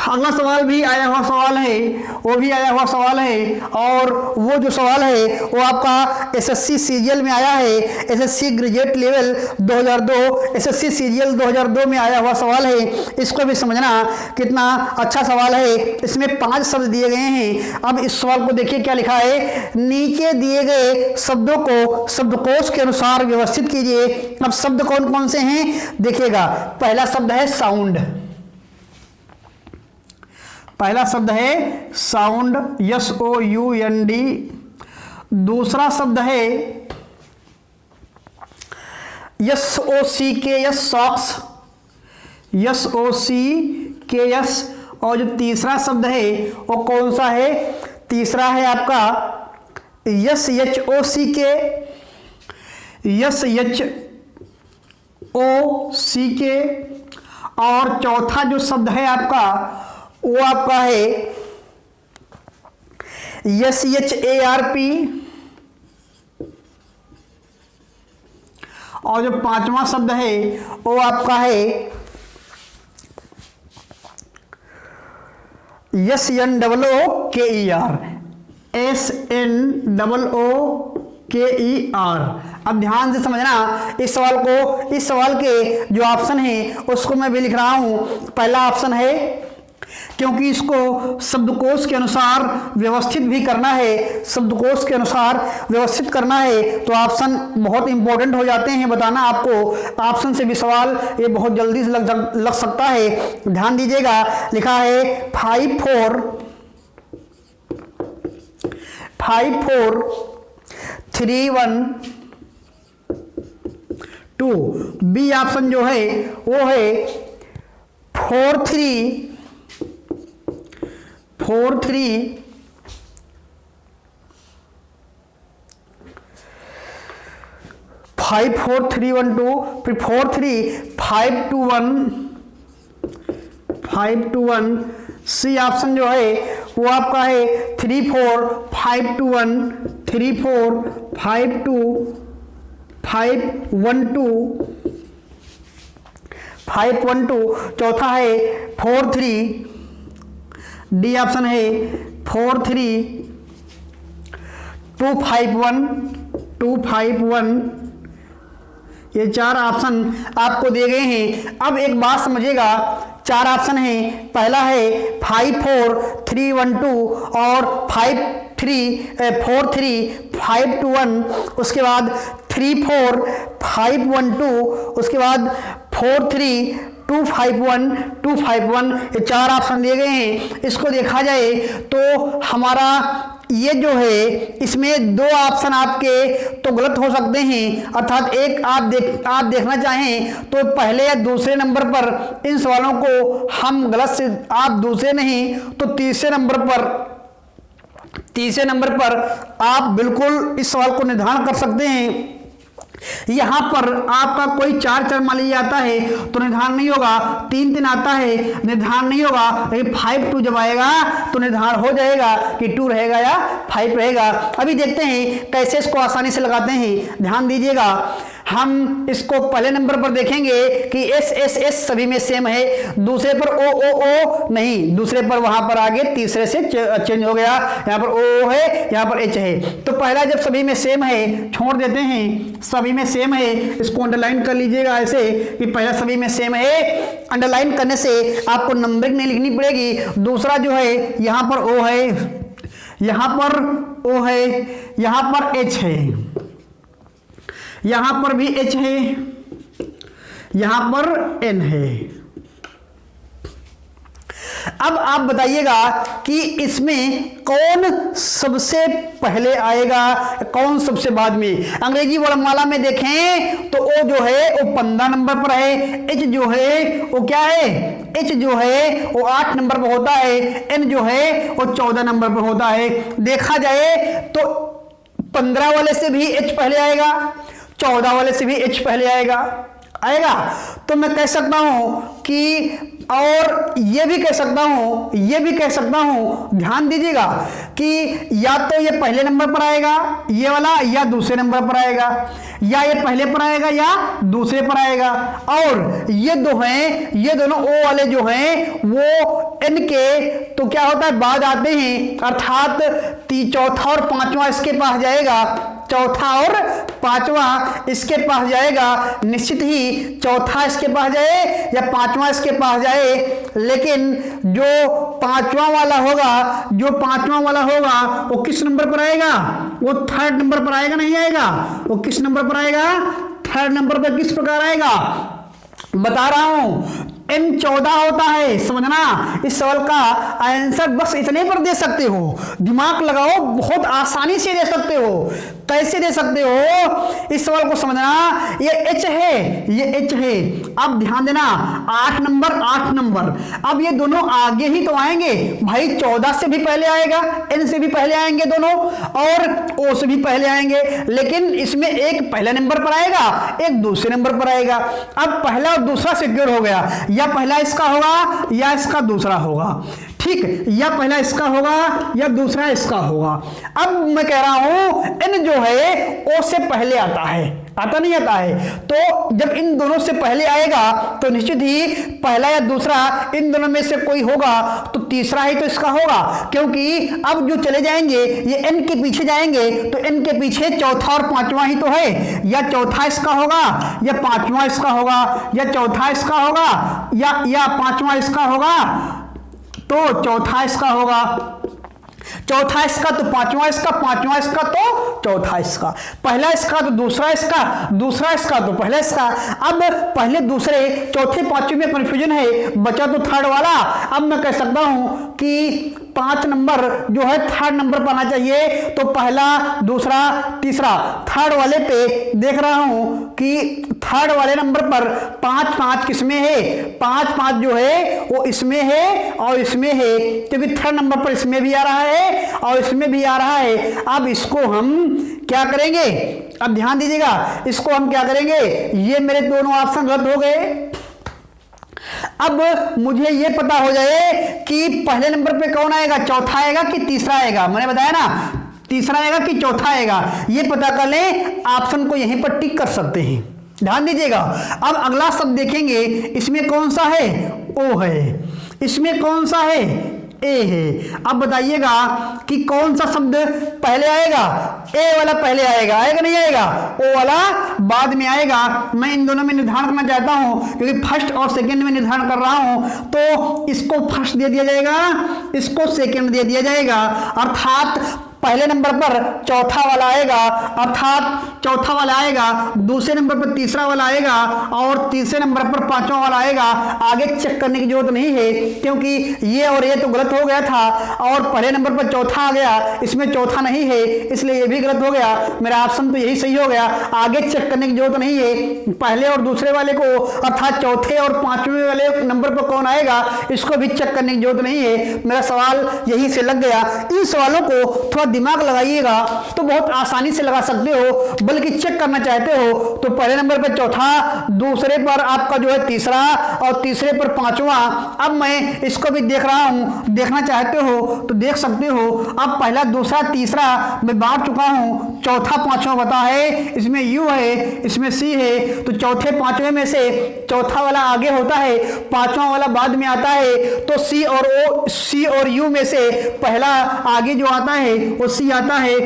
अगला सवाल भी आया हुआ सवाल है, वो भी आया हुआ सवाल है, और वो जो सवाल है वो आपका SSC सीरियल में आया है। SSC graduate level 2002 SSC serial 2002 में आया हुआ सवाल है। इसको भी समझना कितना अच्छा सवाल है। इसमें 5 शब्द दिए गए हैं। अब इस सवाल को देखिए क्या लिखा है, नीचे दिए गए शब्दों को शब्दकोश के अनुसार व्यवस्थित कीजिए। अब शब्द कौन कौन से हैं देखिएगा। पहला शब्द है साउंड, पहला शब्द है साउंड SOUND। दूसरा शब्द है SOCKS सॉक्स, SOCKS। और जो तीसरा शब्द है वो कौन सा है, तीसरा है आपका SHOCK, और चौथा जो शब्द है आपका वो आपका है SHARP। और जो पांचवा शब्द है वो आपका है SNOOKER, SNOOKER। KER। अब ध्यान से समझना इस सवाल को, इस सवाल के जो ऑप्शन है उसको मैं भी लिख रहा हूं। पहला ऑप्शन है, क्योंकि इसको शब्दकोश के अनुसार व्यवस्थित भी करना है, शब्दकोश के अनुसार व्यवस्थित करना है, तो ऑप्शन बहुत इंपॉर्टेंट हो जाते हैं बताना आपको। ऑप्शन से भी सवाल ये बहुत जल्दी से लग सकता है। ध्यान दीजिएगा, लिखा है 5 4 3 1 2। बी ऑप्शन जो है वो है 4 3 5 4 3 1 2, फिर 4 3 5 2 1। सी ऑप्शन जो है वो आपका है 3 4 5 2 1 3 4 5 2 5 1 2 5 1 2। चौथा है 4 3। डी ऑप्शन है 4 3 2 5 1 2 5 1। ये 4 ऑप्शन आपको दिए गए हैं। अब एक बात समझिएगा, 4 ऑप्शन है। पहला है 5 4 3 1 2 और 4 3 5 2 1। उसके बाद 3 4 5 1 2। उसके बाद 4 3 2 5 1 2 5 1। ये 4 ऑप्शन दिए गए हैं। इसको देखा जाए तो हमारा ये जो है इसमें 2 ऑप्शन आपके तो गलत हो सकते हैं, अर्थात एक आप देखना चाहें तो पहले या दूसरे नंबर पर इन सवालों को हम गलत से, आप दूसरे नहीं तो तीसरे नंबर पर आप बिल्कुल इस सवाल को निर्धारण कर सकते हैं। यहां पर आपका कोई 4 मान लीजिए आता है तो निर्धारण नहीं होगा, 3 3 आता है निर्धारण नहीं होगा, 5 2 जब आएगा तो निर्धारण हो जाएगा कि 2 रहेगा या 5 रहेगा। अभी देखते हैं कैसे इसको आसानी से लगाते हैं। ध्यान दीजिएगा, हम इसको पहले नंबर पर देखेंगे कि एस एस एस सभी में सेम है, दूसरे पर ओ ओ ओ नहीं, दूसरे पर वहां पर आगे तीसरे से चेंज हो गया, यहां पर ओ है यहां पर एच है। तो पहला जब सभी में सेम है छोड़ देते हैं, सभी में सेम है इसको अंडरलाइन कर लीजिएगा ऐसे कि पहला सभी में सेम है। अंडरलाइन करने से आपको नंबरिंग नहीं लिखनी पड़ेगी। दूसरा जो है यहां पर ओ है, यहां पर ओ है, यहां पर एच है, यहां पर भी H है, यहां पर N है। अब आप बताइएगा कि इसमें कौन सबसे पहले आएगा, कौन सबसे बाद में। अंग्रेजी वर्णमाला में देखें तो O जो है वो 15 नंबर पर है, H जो है वो क्या है, H जो है वो 8 नंबर पर होता है, N जो है वो 14 नंबर पर होता है। देखा जाए तो 15 वाले से भी H पहले आएगा, 14 वाले से भी H पहले आएगा। तो मैं कह सकता हूं कि, और ये भी कह सकता हूं, ध्यान दीजिएगा कि या तो ये पहले नंबर पर आएगा ये वाला, या दूसरे नंबर पर आएगा, या ये पहले पर आएगा या दूसरे पर आएगा। और ये दोनों ओ वाले जो हैं वो N के तो क्या होता है बाद आते हैं, अर्थात चौथा और पांचवा इसके पास जाएगा, चौथा और पांचवा इसके पास जाएगा। निश्चित ही चौथा इसके पास जाए या पांचवा इसके पास जाए, लेकिन जो पांचवा वाला होगा वो किस नंबर पर आएगा, वो 3rd नंबर पर आएगा, नहीं आएगा, वो किस नंबर पर आएगा, 3rd नंबर पर। किस प्रकार आएगा बता रहा हूं, N 14 होता है। समझना, इस सवाल का आंसर बस इतने पर दे सकते हो, दिमाग लगाओ, बहुत आसानी से दे सकते हो। कैसे दे सकते हो इस सवाल को समझना, ये H है, ये H है। अब ध्यान देना, 8 नंबर, अब ये दोनों आगे ही तो आएंगे भाई, 14 से भी पहले आएगा, N से भी पहले आएंगे दोनों, और O से भी पहले आएंगे, लेकिन इसमें एक पहले नंबर पर आएगा, एक दूसरे नंबर पर आएगा। अब पहला और दूसरा सिक्योर हो गया, या पहला इसका होगा या इसका दूसरा होगा। ठीक, या पहला इसका होगा या दूसरा इसका होगा। अब मैं कह रहा हूं n जो है o से पहले आता है, आता नहीं आता है, तो जब इन दोनों से पहले आएगा तो निश्चित ही पहला या दूसरा इन दोनों में से कोई होगा, तो तीसरा ही तो इसका होगा, क्योंकि अब जो चले जाएंगे ये n के पीछे जाएंगे तो n के पीछे चौथा और पांचवा ही तो है, या चौथा इसका होगा या पांचवा इसका होगा, या चौथा इसका होगा या पांचवा इसका होगा, तो चौथा इसका होगा, चौथा इसका तो पांचवा इसका, पांचवा इसका तो चौथा इसका, पहला इसका तो दूसरा इसका, दूसरा इसका तो पहला इसका। अब पहले दूसरे चौथे पांचवे में कंफ्यूजन है, बचा तो थर्ड वाला। अब मैं कह सकता हूं कि 5 नंबर जो है थर्ड नंबर पर आना चाहिए, तो पहला दूसरा तीसरा, थर्ड वाले पे देख रहा हूं कि थर्ड वाले नंबर पर 5 किसमें है, 5 जो है वो इसमें है और इसमें है, क्योंकि थर्ड नंबर पर इसमें भी आ रहा है और इसमें भी आ रहा है। अब इसको हम क्या करेंगे, अब ध्यान दीजिएगा, इसको हम क्या करेंगे, ये मेरे दोनों ऑप्शन रद्द हो गए। अब मुझे ये पता हो जाए कि पहले नंबर पे कौन आएगा, चौथा आएगा कि तीसरा आएगा, मैंने बताया ना तीसरा आएगा कि चौथा आएगा, ये पता कर लें, ऑप्शन को यहीं पर टिक कर सकते हैं। ध्यान दीजिएगा। अब अगला शब्द देखेंगे, इसमें कौन सा है, ओ है, इसमें कौन सा है, ए है। अब बताइएगा कि कौन सा शब्द पहले आएगा, ए वाला पहले आएगा, आएगा नहीं आएगा, ओ वाला बाद में आएगा। मैं इन दोनों में निर्धारण करना चाहता हूं, क्योंकि फर्स्ट और सेकंड में निर्धारण कर रहा हूं, तो इसको फर्स्ट दे दिया जाएगा, इसको सेकंड दे दिया जाएगा, अर्थात पहले नंबर पर चौथा वाला आएगा, अर्थात चौथा वाला आएगा, दूसरे नंबर पर तीसरा वाला आएगा और तीसरे नंबर पर पांचवा वाला आएगा। आगे चेक करने की जरूरत नहीं है, क्योंकि ये और ये तो गलत हो गया था, और पहले नंबर पर चौथा आ गया, इसमें चौथा नहीं है, इसलिए ये भी गलत हो गया, मेरा ऑप्शन तो यही सही हो गया। आगे चेक करने की जरूरत नहीं है, पहले और दूसरे वाले को, अर्थात चौथे और पांचवें वाले नंबर पर कौन आएगा, इसको भी चेक करने की जरूरत नहीं है। मेरा सवाल यही से लग गया। इन सवालों को थोड़ा दिमाग लगाइएगा तो बहुत आसानी से लगा सकते हो, बल्कि चेक करना चाहते हो तो पहले नंबर पर चौथा, दूसरे पर आपका जो है तीसरा और तीसरे पर पांचवा। अब मैं इसको भी देख रहा हूं, देखना चाहते हो तो देख सकते हो। अब पहला दूसरा तीसरा मैं बांट चुका हूं, चौथा पांचवा बता है, इसमें यू है, इसमें सी है, तो चौथे पांचवे में से चौथा वाला आगे होता है, पांचवा वाला बाद में आता है, तो सी और यू में से पहला आगे जो आता है वो सी आता है,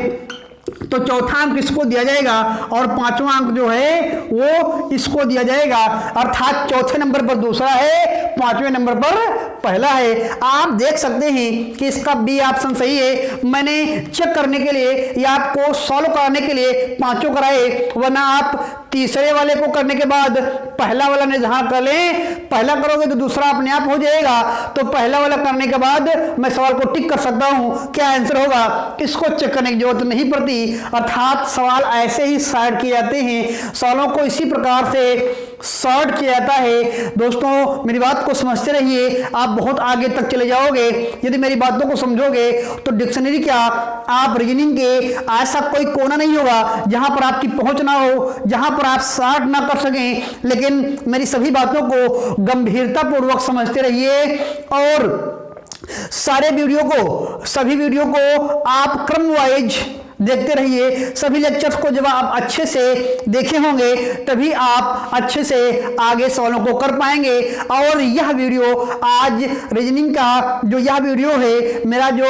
तो चौथा अंक इसको दिया जाएगा और पांचवा अंक जो है वो इसको दिया जाएगा, अर्थात चौथे नंबर पर दूसरा है, पांचवें नंबर पर पहला है। आप देख सकते हैं कि इसका बी ऑप्शन सही है। मैंने चेक करने के लिए या आपको सॉल्व कराने के लिए पांचों कराए, वरना आप तीसरे वाले को करने के बाद पहला वाला निर्धारण कर लें, पहला करोगे तो दूसरा अपने आप हो जाएगा, तो पहला वाला करने के बाद मैं सवाल को टिक कर सकता हूं, क्या आंसर होगा, इसको चेक करने की जरूरत नहीं पड़ती। अर्थात सवाल ऐसे ही सॉर्ट किए जाते हैं, सवालों को इसी प्रकार से सॉर्ट किया जाता है। दोस्तों मेरी बात को समझते रहिए, आप बहुत आगे तक चले जाओगे यदि मेरी बातों को समझोगे। तो डिक्शनरी क्या, आप रीजनिंग के ऐसा कोई कोना नहीं होगा जहां पर आपकी पहुंच ना हो, जहां पर आप सॉर्ट ना कर सकें, लेकिन मेरी सभी बातों को गंभीरता पूर्वक समझते रहिए और सभी वीडियो को आप क्रम वाइज देखते रहिए। सभी लेक्चर्स को जब आप अच्छे से देखे होंगे तभी आप अच्छे से आगे सवालों को कर पाएंगे। और यह वीडियो आज रीजनिंग का जो यह वीडियो है, मेरा जो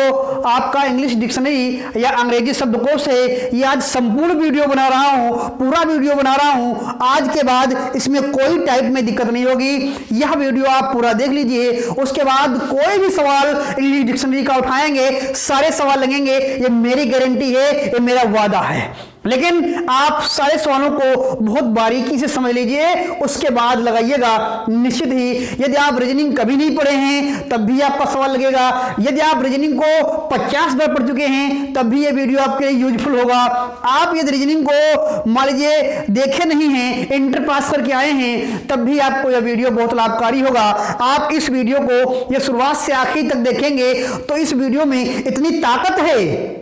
आपका इंग्लिश डिक्शनरी या अंग्रेजी शब्दकोश है, ये आज संपूर्ण वीडियो बना रहा हूँ, पूरा वीडियो बना रहा हूँ। आज के बाद इसमें कोई टाइप में दिक्कत नहीं होगी। यह वीडियो आप पूरा देख लीजिए, उसके बाद कोई भी सवाल इंग्लिश डिक्शनरी का उठाएंगे, सारे सवाल लगेंगे, ये मेरी गारंटी है, ये मेरा वादा है। लेकिन आप सारे सवालों को बहुत बारीकी से समझ लीजिए, उसके बाद लगाइएगा। निश्चित ही यदि आप रीजनिंग कभी नहीं पढ़े हैं तब भी आपका सवाल लगेगा, यदि आप रीजनिंग को 50 बार पढ़ चुके हैं तब भी ये वीडियो आपके लिए यूजफुल होगा। आप यदि रीजनिंग को मान लीजिए देखे नहीं हैं, इंटर पास करके आए हैं, तब भी आपको यह वीडियो बहुत लाभकारी होगा। आप इस वीडियो को ये शुरुआत से आखिर तक देखेंगे तो इस वीडियो में इतनी ताकत है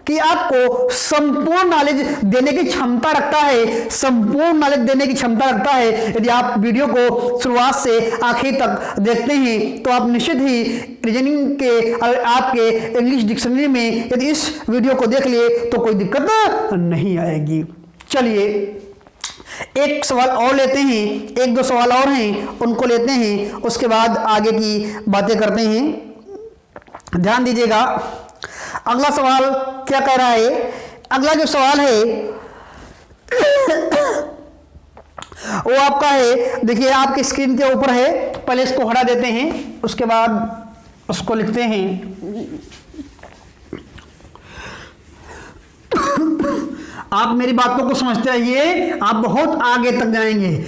कि आपको संपूर्ण नॉलेज देने की क्षमता रखता है, संपूर्ण नॉलेज देने की क्षमता रखता है। यदि आप वीडियो को शुरुआत से आखिर तक देखते हैं तो आप निश्चित ही रीजनिंग के आपके इंग्लिश डिक्शनरी में यदि इस वीडियो को देख लिए तो कोई दिक्कत नहीं आएगी। चलिए एक सवाल और लेते हैं, एक दो सवाल और हैं उनको लेते हैं, उसके बाद आगे की बातें करते हैं। ध्यान दीजिएगा, अगला सवाल क्या कह रहा है। अगला जो सवाल है वो आपका है, देखिए आपकी स्क्रीन के ऊपर है, पहले इसको हटा देते हैं उसके बाद उसको लिखते हैं। आप मेरी बातों को समझते रहिए, आप बहुत आगे तक जाएंगे।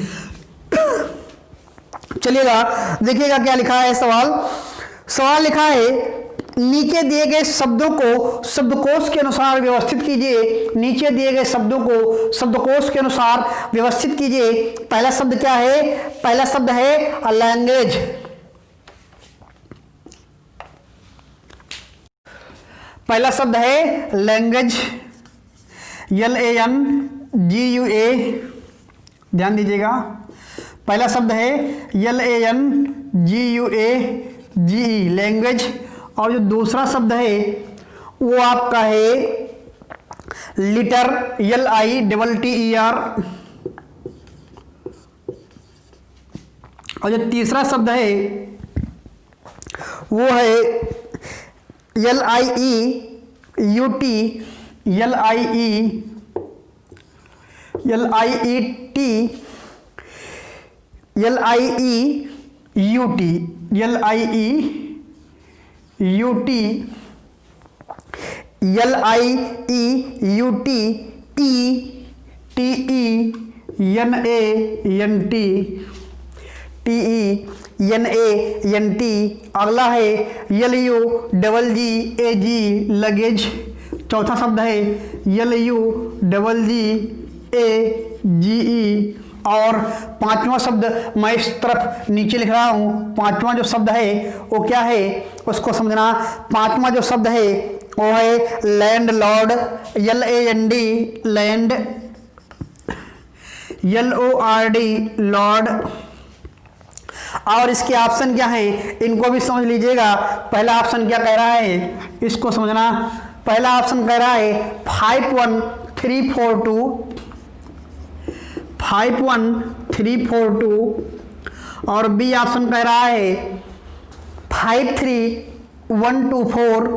चलिएगा देखिएगा क्या लिखा है। सवाल लिखा है, नीचे दिए गए शब्दों को शब्दकोश के अनुसार व्यवस्थित कीजिए। नीचे दिए गए शब्दों को शब्दकोश के अनुसार व्यवस्थित कीजिए। पहला शब्द क्या है? पहला शब्द है लैंग्वेज। पहला शब्द है लैंग्वेज, LANGUA। ध्यान दीजिएगा, पहला शब्द है LANGUAGE लैंग्वेज। और जो दूसरा शब्द है वो आपका है लिटर, LITTER। और जो तीसरा शब्द है वो है LIEUT, TENANT। अगला है LUGGAG लगेज। चौथा शब्द है LUGGAGE। और पांचवा शब्द मैं इस तरफ नीचे लिख रहा हूं। पांचवा जो शब्द है वो क्या है उसको समझना। पांचवा जो शब्द है वो है land Lord, LAND land, LORD Lord. और इसके ऑप्शन क्या है इनको भी समझ लीजिएगा। पहला ऑप्शन क्या कह रहा है इसको समझना। पहला ऑप्शन कह रहा है 51342, 51342। और बी ऑप्शन कह रहा है 53124,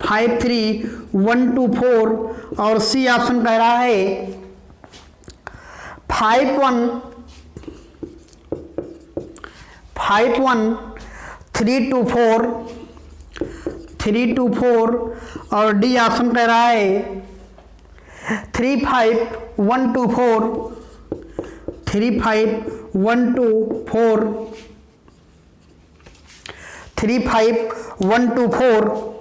53124। और सी ऑप्शन कह रहा है 51324, 324। और डी ऑप्शन कह रहा है 35124, 35124, 35124।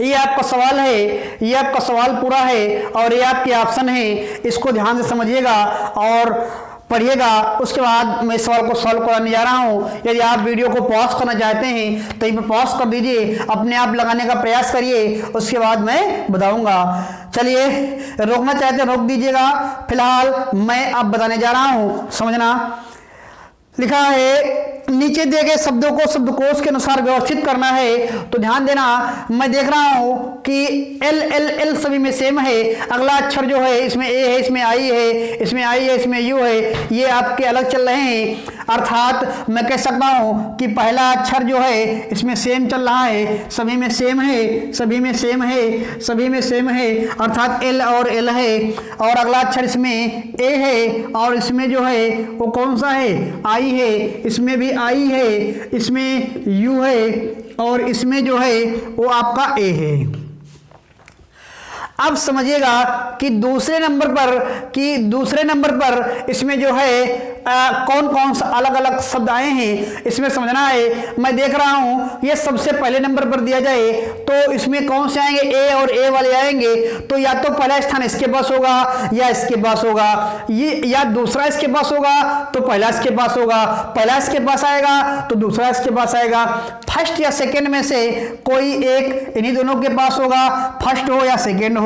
ये आपका सवाल है, ये आपका सवाल पूरा है और ये आपके ऑप्शन है। इसको ध्यान से समझिएगा और पढ़िएगा। उसके बाद मैं सवाल को सॉल्व कराने जा रहा हूं। यदि आप वीडियो को पॉज करना चाहते हैं तो ये पॉज कर दीजिए, अपने आप लगाने का प्रयास करिए, उसके बाद मैं बताऊंगा। चलिए, रोकना चाहते हैं रोक दीजिएगा। फिलहाल मैं अब बताने जा रहा हूं, समझना। लिखा है नीचे दिए गए शब्दों को शब्दकोश के अनुसार व्यवस्थित करना है। तो ध्यान देना, मैं देख रहा हूं कि एल एल एल सभी में सेम है। अगला अक्षर जो है इसमें ए है, इसमें आई है, इसमें आई है, इसमें यू है, ये आपके अलग चल रहे हैं। अर्थात मैं कह सकता हूं कि पहला अक्षर जो है इसमें सेम चल रहा है, सभी में सेम है, सभी में सेम है, सभी में सेम है, अर्थात एल और एल है। और अगला अक्षर इसमें ए है और इसमें जो है वो कौन सा है? आई है, इसमें भी आई है, इसमें यू है और इसमें जो है वो आपका ए है। अब समझिएगा कि दूसरे नंबर पर इसमें जो है कौन कौन सा अलग अलग शब्द आए हैं इसमें समझना है। मैं देख रहा हूं ये सबसे पहले नंबर पर दिया जाए तो इसमें कौन से आएंगे, ए और ए वाले आएंगे। तो या तो पहला स्थान इसके पास होगा या इसके पास होगा, ये या दूसरा इसके पास होगा तो पहला इसके पास होगा, पहला इसके पास आएगा तो दूसरा इसके पास आएगा। फर्स्ट या सेकंड में से कोई एक इन्हीं दोनों के पास होगा, फर्स्ट हो या सेकंड हो।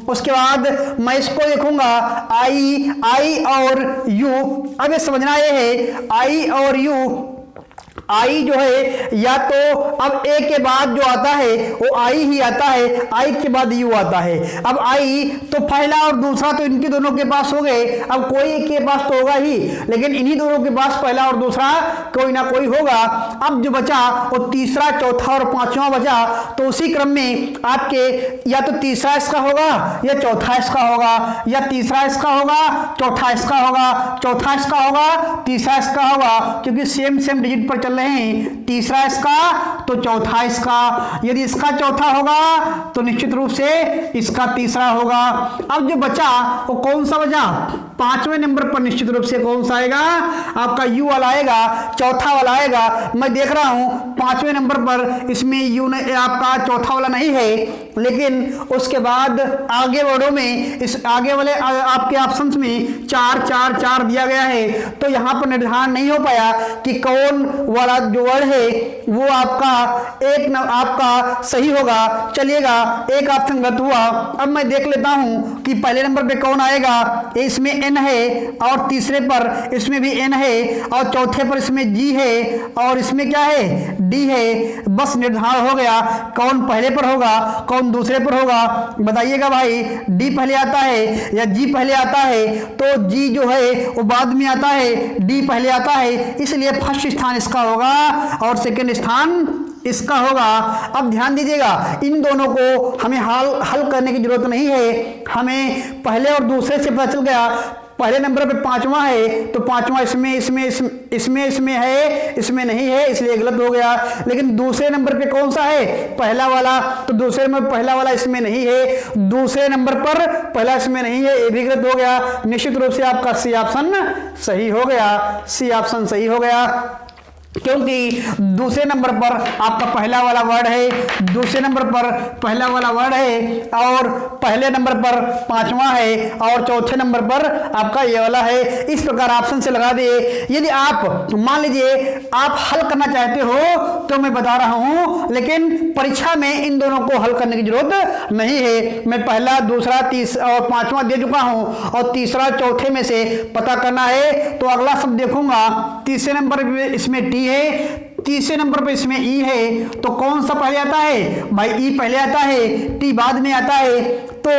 उसके बाद मैं इसको देखूंगा आई और यू। अब ये समझना ये है आई और यू, आई जो है या तो अब ए के बाद जो आता है वो आई ही आता है, आई के बाद यू आता है। अब आई तो पहला और दूसरा तो इनके दोनों के पास हो गए, अब कोई के पास तो होगा ही, लेकिन इन्हीं दोनों के पास पहला और दूसरा कोई ना कोई होगा। अब जो बचा वो तीसरा, चौथा और पांचवा बचा, तो उसी क्रम में आपके या तो तीसरा इसका होगा या चौथा इसका होगा, या तीसरा इसका होगा चौथा इसका होगा, चौथा इसका होगा तीसरा इसका होगा, क्योंकि सेम डिजिट पर चल रहे हैं। तीसरा इसका तो चौथा इसका, यदि इसका चौथा होगा तो निश्चित रूप से इसका तीसरा होगा। अब जो बचा वो कौन सा बचा, पांचवें नंबर पर निश्चित रूप से कौन सा आएगा, आपका यू वाला आएगा, चौथा वाला आएगा। मैं देख रहा हूं पांचवें नंबर पर इसमें यू ने आपका चौथा वाला नहीं है, लेकिन उसके बाद आगे वर्डों में इस आगे वाले आपके ऑप्शंस में 4 4 4 दिया गया है, तो यहां पर निर्धारण नहीं हो पाया कि कौन वाला जो वर्ड है वो आपका आपका सही होगा। चलिएगा एक ऑप्शन गलत हुआ। अब मैं देख लेता हूं कि पहले नंबर पे कौन आएगा, इसमें एन है और तीसरे पर इसमें भी एन है और चौथे पर इसमें जी है और इसमें क्या है, डी है। बस निर्धारण हो गया कौन पहले पर होगा कौन दूसरे पर होगा। बताइएगा भाई, डी पहले आता है या जी पहले आता है, तो जी जो है वो बाद में आता है, डी पहले आता है, इसलिए फर्स्ट स्थान इसका होगा और सेकंड स्थान इसका होगा। अब ध्यान दीजिएगा, इन दोनों को हमें हल करने की जरूरत नहीं है, हमें पहले और दूसरे से पता चल गया। पहले नंबर पे पांचवा है तो पांचवा इसमें है, इसमें नहीं है, इसलिए गलत हो गया। लेकिन दूसरे नंबर पे कौन सा है, पहला वाला, तो दूसरे में पहला वाला इसमें नहीं है, दूसरे नंबर पर पहला इसमें नहीं है, ये भी गलत हो गया। निश्चित रूप से आपका सी ऑप्शन सही हो गया, सी ऑप्शन सही हो गया, क्योंकि दूसरे नंबर पर आपका पहला वाला वर्ड है, दूसरे नंबर पर पहला वाला वर्ड है और पहले नंबर पर पांचवा है और चौथे नंबर पर आपका ये वाला है। इस प्रकार ऑप्शन से लगा दिए। यदि आप मान लीजिए आप हल करना चाहते हो तो मैं बता रहा हूं, लेकिन परीक्षा में इन दोनों को हल करने की जरूरत नहीं है। मैं पहला, दूसरा, तीसरा और पांचवा दे चुका हूं और तीसरा चौथे में से पता करना है, तो अगला शब्द देखूंगा। तीसरे नंबर पे इसमें टी है, तीसरे नंबर पे इसमें ई है, तो कौन सा पहले आता है भाई, ई पहले आता है, टी बाद में आता है। तो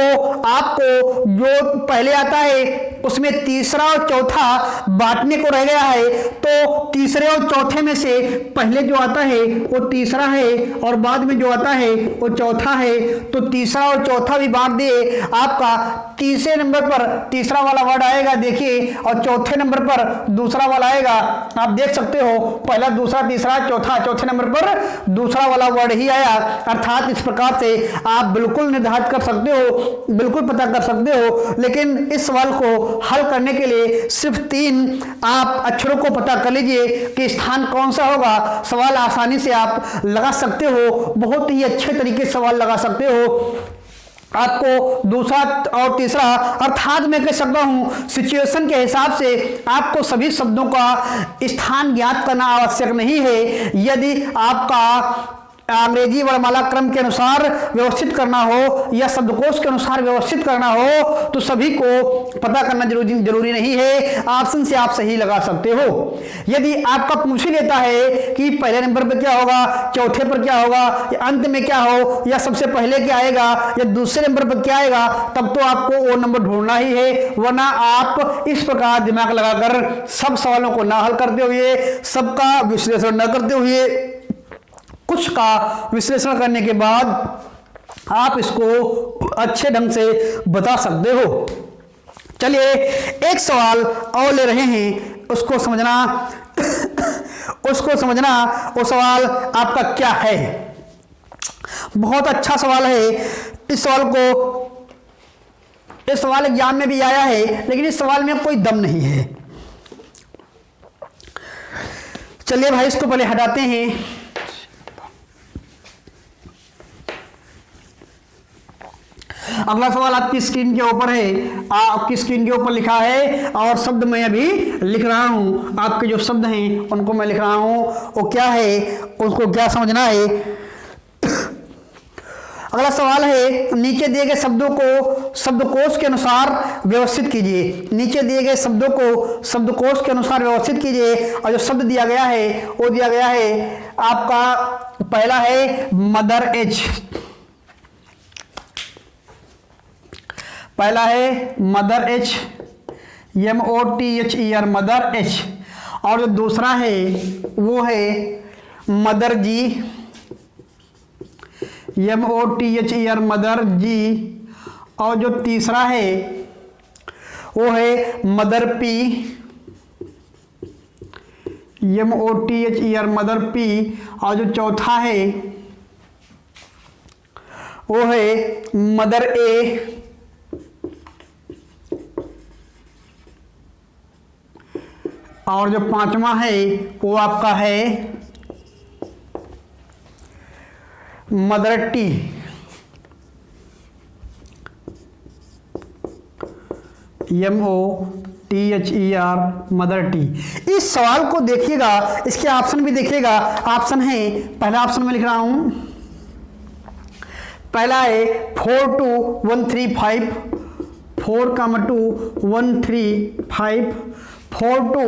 आपको जो पहले आता है उसमें तीसरा और चौथा बांटने को रह गया है, तो तीसरे और चौथे में से पहले जो आता है वो तीसरा है और बाद में जो आता है वो चौथा है, तो तीसरा और चौथा भी बांट दिए। आपका तीसरे नंबर पर तीसरा वाला वर्ड आएगा देखिए, और चौथे नंबर पर दूसरा वाला आएगा। आप देख सकते हो पहला, दूसरा, तीसरा, चौथा, चौथे नंबर पर दूसरा वाला वर्ड ही आया। अर्थात इस प्रकार से आप बिल्कुल निर्धारित कर सकते हो, बिल्कुल पता कर सकते हो। लेकिन इस सवाल को हल करने के लिए सिर्फ 3 आप अक्षरों को पता कर लीजिए कि स्थान कौन सा होगा। सवाल आसानी से आप लगा सकते हो, बहुत ही अच्छे तरीके से सवाल लगा सकते हो। आपको दूसरा और तीसरा, अर्थात मैं कह सकता हूं सिचुएशन के हिसाब से आपको सभी शब्दों का स्थान ज्ञात करना आवश्यक नहीं है। यदि आपका अंग्रेजी वर्णमाला क्रम के अनुसार व्यवस्थित करना हो या शब्दकोश के अनुसार व्यवस्थित करना हो तो सभी को पता करना जरूरी नहीं है, ऑप्शन से आप सही लगा सकते हो। यदि आपका पूछ ही लेता है कि पहले नंबर पर क्या होगा, चौथे पर क्या होगा, या अंत में क्या हो, या सबसे पहले क्या आएगा, या दूसरे नंबर पर क्या आएगा, तब तो आपको वो नंबर ढूंढना ही है। वरना आप इस प्रकार दिमाग लगाकर सब सवालों को ना हल करते हुए, सबका विश्लेषण न करते हुए, कुछ का विश्लेषण करने के बाद आप इसको अच्छे ढंग से बता सकते हो। चलिए एक सवाल और ले रहे हैं, उसको समझना वो सवाल आपका क्या है। बहुत अच्छा सवाल है, इस सवाल को ये सवाल एग्जाम में भी आया है, लेकिन इस सवाल में कोई दम नहीं है। चलिए भाई इसको पहले हटाते हैं। अगला सवाल आपकी स्क्रीन के ऊपर है, आपकी स्क्रीन के ऊपर लिखा है और शब्द मैं अभी लिख रहा हूं। आपके जो शब्द हैं उनको मैं लिख रहा हूं, वो क्या है, उसको क्या समझना है। अगला सवाल है, नीचे दिए गए शब्दों को शब्दकोश के अनुसार व्यवस्थित कीजिए। नीचे दिए गए शब्दों को शब्दकोश के अनुसार व्यवस्थित कीजिए। और जो शब्द दिया गया है वो दिया गया है आपका, पहला है मदर एच, पहला है mother H, MOTHER mother H. और जो दूसरा है वो है मदर जी, MOTHER मदर जी। और जो तीसरा है वो है mother P, MOTHER mother P. और जो चौथा है वो है मदर ए, और जो पांचवा है वो आपका है mother T. MOTHER mother T. इस सवाल को देखिएगा, इसके ऑप्शन भी देखिएगा। ऑप्शन है, पहला ऑप्शन में लिख रहा हूं, पहला है 4 2 1 3 5, 4 2 1 3 5, 4 2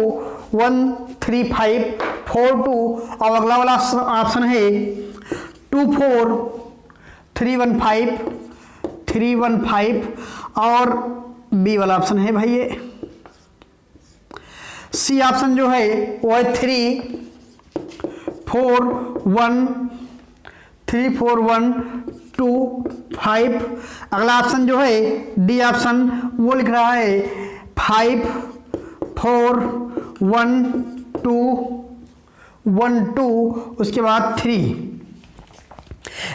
1 3 5, 4 2। और अगला वाला ऑप्शन है 2 4 3 1 5, 3 1 5। और बी वाला ऑप्शन है भाई ये। सी ऑप्शन जो है वो है 3 4 1 3 4 1 2 5। अगला ऑप्शन जो है डी ऑप्शन, वो लिख रहा है 5 4 1 2 1 2, उसके बाद 3।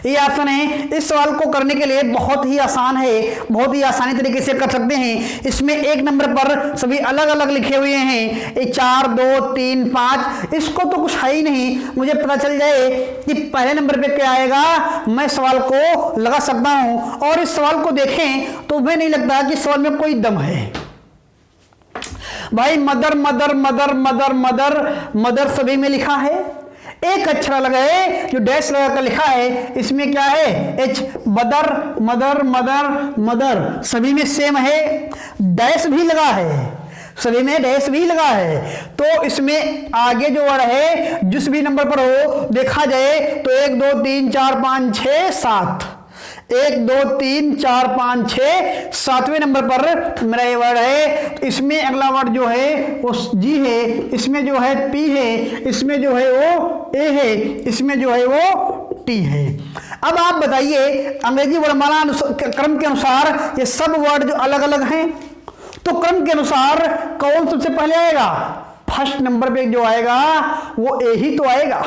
ये ऑप्शन है। इस सवाल को करने के लिए बहुत ही आसान है, बहुत ही आसानी तरीके से कर सकते हैं। इसमें एक नंबर पर सभी अलग अलग लिखे हुए हैं, 4 2 3 5। इसको तो कुछ है ही नहीं, मुझे पता चल जाए कि पहले नंबर पे क्या आएगा, मैं सवाल को लगा सकता हूं। और इस सवाल को देखें तो मुझे नहीं लगता कि सवाल में कोई दम है भाई। Mother mother mother mother mother mother सभी में लिखा है। एक अक्षर अलग है जो डैश लगा कर लिखा है, इसमें क्या है H. Mother mother mother mother सभी में सेम है, डैश भी लगा है, सभी में डैश भी लगा है। तो इसमें आगे जो वर्ड है जिस भी नंबर पर हो देखा जाए तो 1 2 3 4 5 6 7, 1 2 3 4 5 6 7वें नंबर पर मेरा ये वर्ड है। तो इसमें अगला वर्ड जो है वो जी है, इसमें जो है पी है, इसमें जो है वो ए है, इसमें जो है वो टी है। अब आप बताइए अंग्रेजी वर्णमाला क्रम के अनुसार ये सब वर्ड जो अलग अलग हैं, तो क्रम के अनुसार कौन सबसे पहले आएगा? फर्स्ट नंबर पे जो आएगा वो ए ही तो आएगा।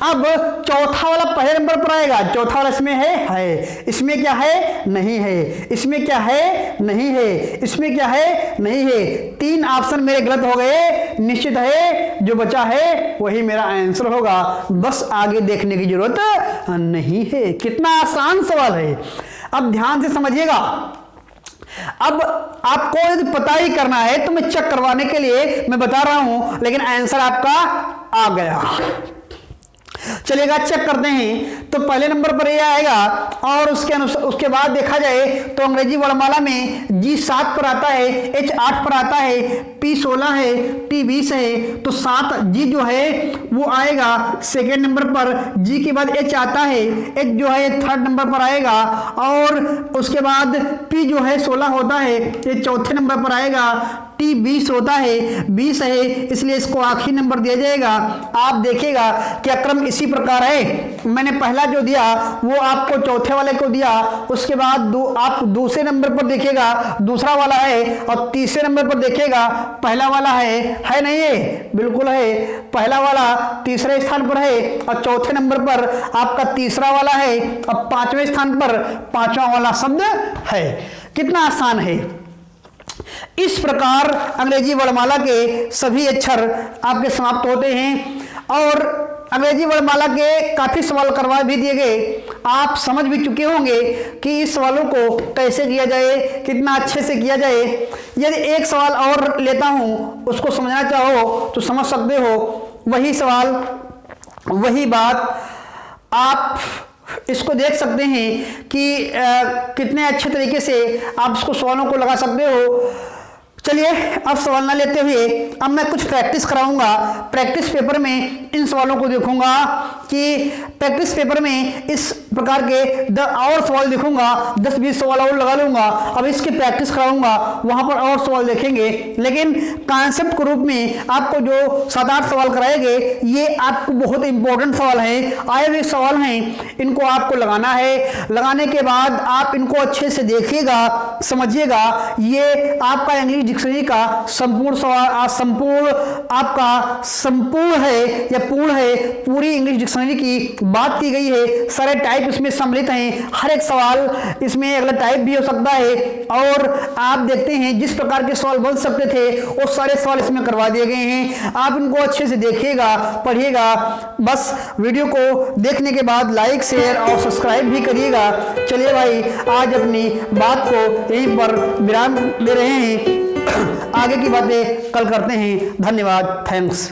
अब चौथा वाला पहले नंबर पर आएगा, चौथा वाला इसमें है, इसमें क्या है नहीं है, इसमें क्या है नहीं है, इसमें क्या है नहीं है। 3 ऑप्शन मेरे गलत हो गए, निश्चित है जो बचा है वही मेरा आंसर होगा, बस आगे देखने की जरूरत नहीं है। कितना आसान सवाल है, अब ध्यान से समझिएगा। अब आपको यदि पता ही करना है तो मैं चेक करवाने के लिए मैं बता रहा हूं, लेकिन आंसर आपका आ गया। चलेगा, चेक करते हैं। तो पहले नंबर पर ये आएगा और उसके बाद देखा जाए तो अंग्रेजी वर्णमाला में जी 7 पर आता है, एच 8 पर आता है, पी 16 है, टी 20 है। तो 7 जी जो है वो आएगा सेकेंड नंबर पर, जी के बाद एच आता है, एच जो है थर्ड नंबर पर आएगा। और उसके बाद पी जो है 16 होता है, ये चौथे नंबर पर आएगा। टी 20 होता है, 20 है, इसलिए इसको आखिरी नंबर दिया जाएगा। आप देखिएगा क्या क्रम इसी प्रकार है। मैंने पहला जो दिया वो आपको चौथे वाले को दिया, उसके बाद आप दूसरे नंबर पर देखिएगा दूसरा वाला है, और तीसरे नंबर पर देखिएगा पहला वाला है नहीं है? बिल्कुल है, पहला वाला तीसरे स्थान पर है, और चौथे नंबर पर आपका तीसरा वाला है, और 5वें स्थान पर 5वां वाला शब्द है। कितना आसान है। इस प्रकार अंग्रेजी वर्णमाला के सभी अक्षर आपके समाप्त होते हैं और अंग्रेजी वर्णमाला के काफ़ी सवाल करवा भी दिए गए। आप समझ भी चुके होंगे कि इस सवालों को कैसे किया जाए, कितना अच्छे से किया जाए। यदि एक सवाल और लेता हूँ, उसको समझना चाहो तो समझ सकते हो। वही सवाल, वही बात, आप इसको देख सकते हैं कि कितने अच्छे तरीके से आप इसको सवालों को लगा सकते हो। चलिए अब सवाल ना लेते हुए अब मैं कुछ प्रैक्टिस कराऊंगा। प्रैक्टिस पेपर में इन सवालों को देखूंगा कि प्रैक्टिस पेपर में इस प्रकार के और सवाल देखूंगा, 10-20 सवाल और लगा लूंगा। अब इसकी प्रैक्टिस कराऊंगा, वहां पर और सवाल देखेंगे। लेकिन कॉन्सेप्ट के रूप में आपको जो 7-8 सवाल कराएंगे, ये आपको बहुत इंपॉर्टेंट सवाल हैं, आए हुए सवाल हैं। इनको आपको लगाना है। लगाने के बाद आप इनको अच्छे से देखिएगा, समझिएगा। ये आपका इंग्लिश डिक्शनरी का संपूर्ण सवाल, संपूर्ण आपका संपूर्ण है या पूर्ण है, पूरी इंग्लिश डिक्शनरी की बात की गई है। सारे टाइप इसमें सम्मिलित हैं। हर एक सवाल इसमें अगला टाइप भी हो सकता है और आप देखते हैं जिस प्रकार के सवाल बन सकते थे वो सारे सवाल इसमें करवा दिए गए हैं। आप इनको अच्छे से देखिएगा, पढ़िएगा। बस वीडियो को देखने के बाद लाइक, शेयर और सब्सक्राइब भी करिएगा। चलिए भाई, आज अपनी बात को यहीं पर विराम दे रहे हैं। आगे की बातें कल करते हैं। धन्यवाद, थैंक्स।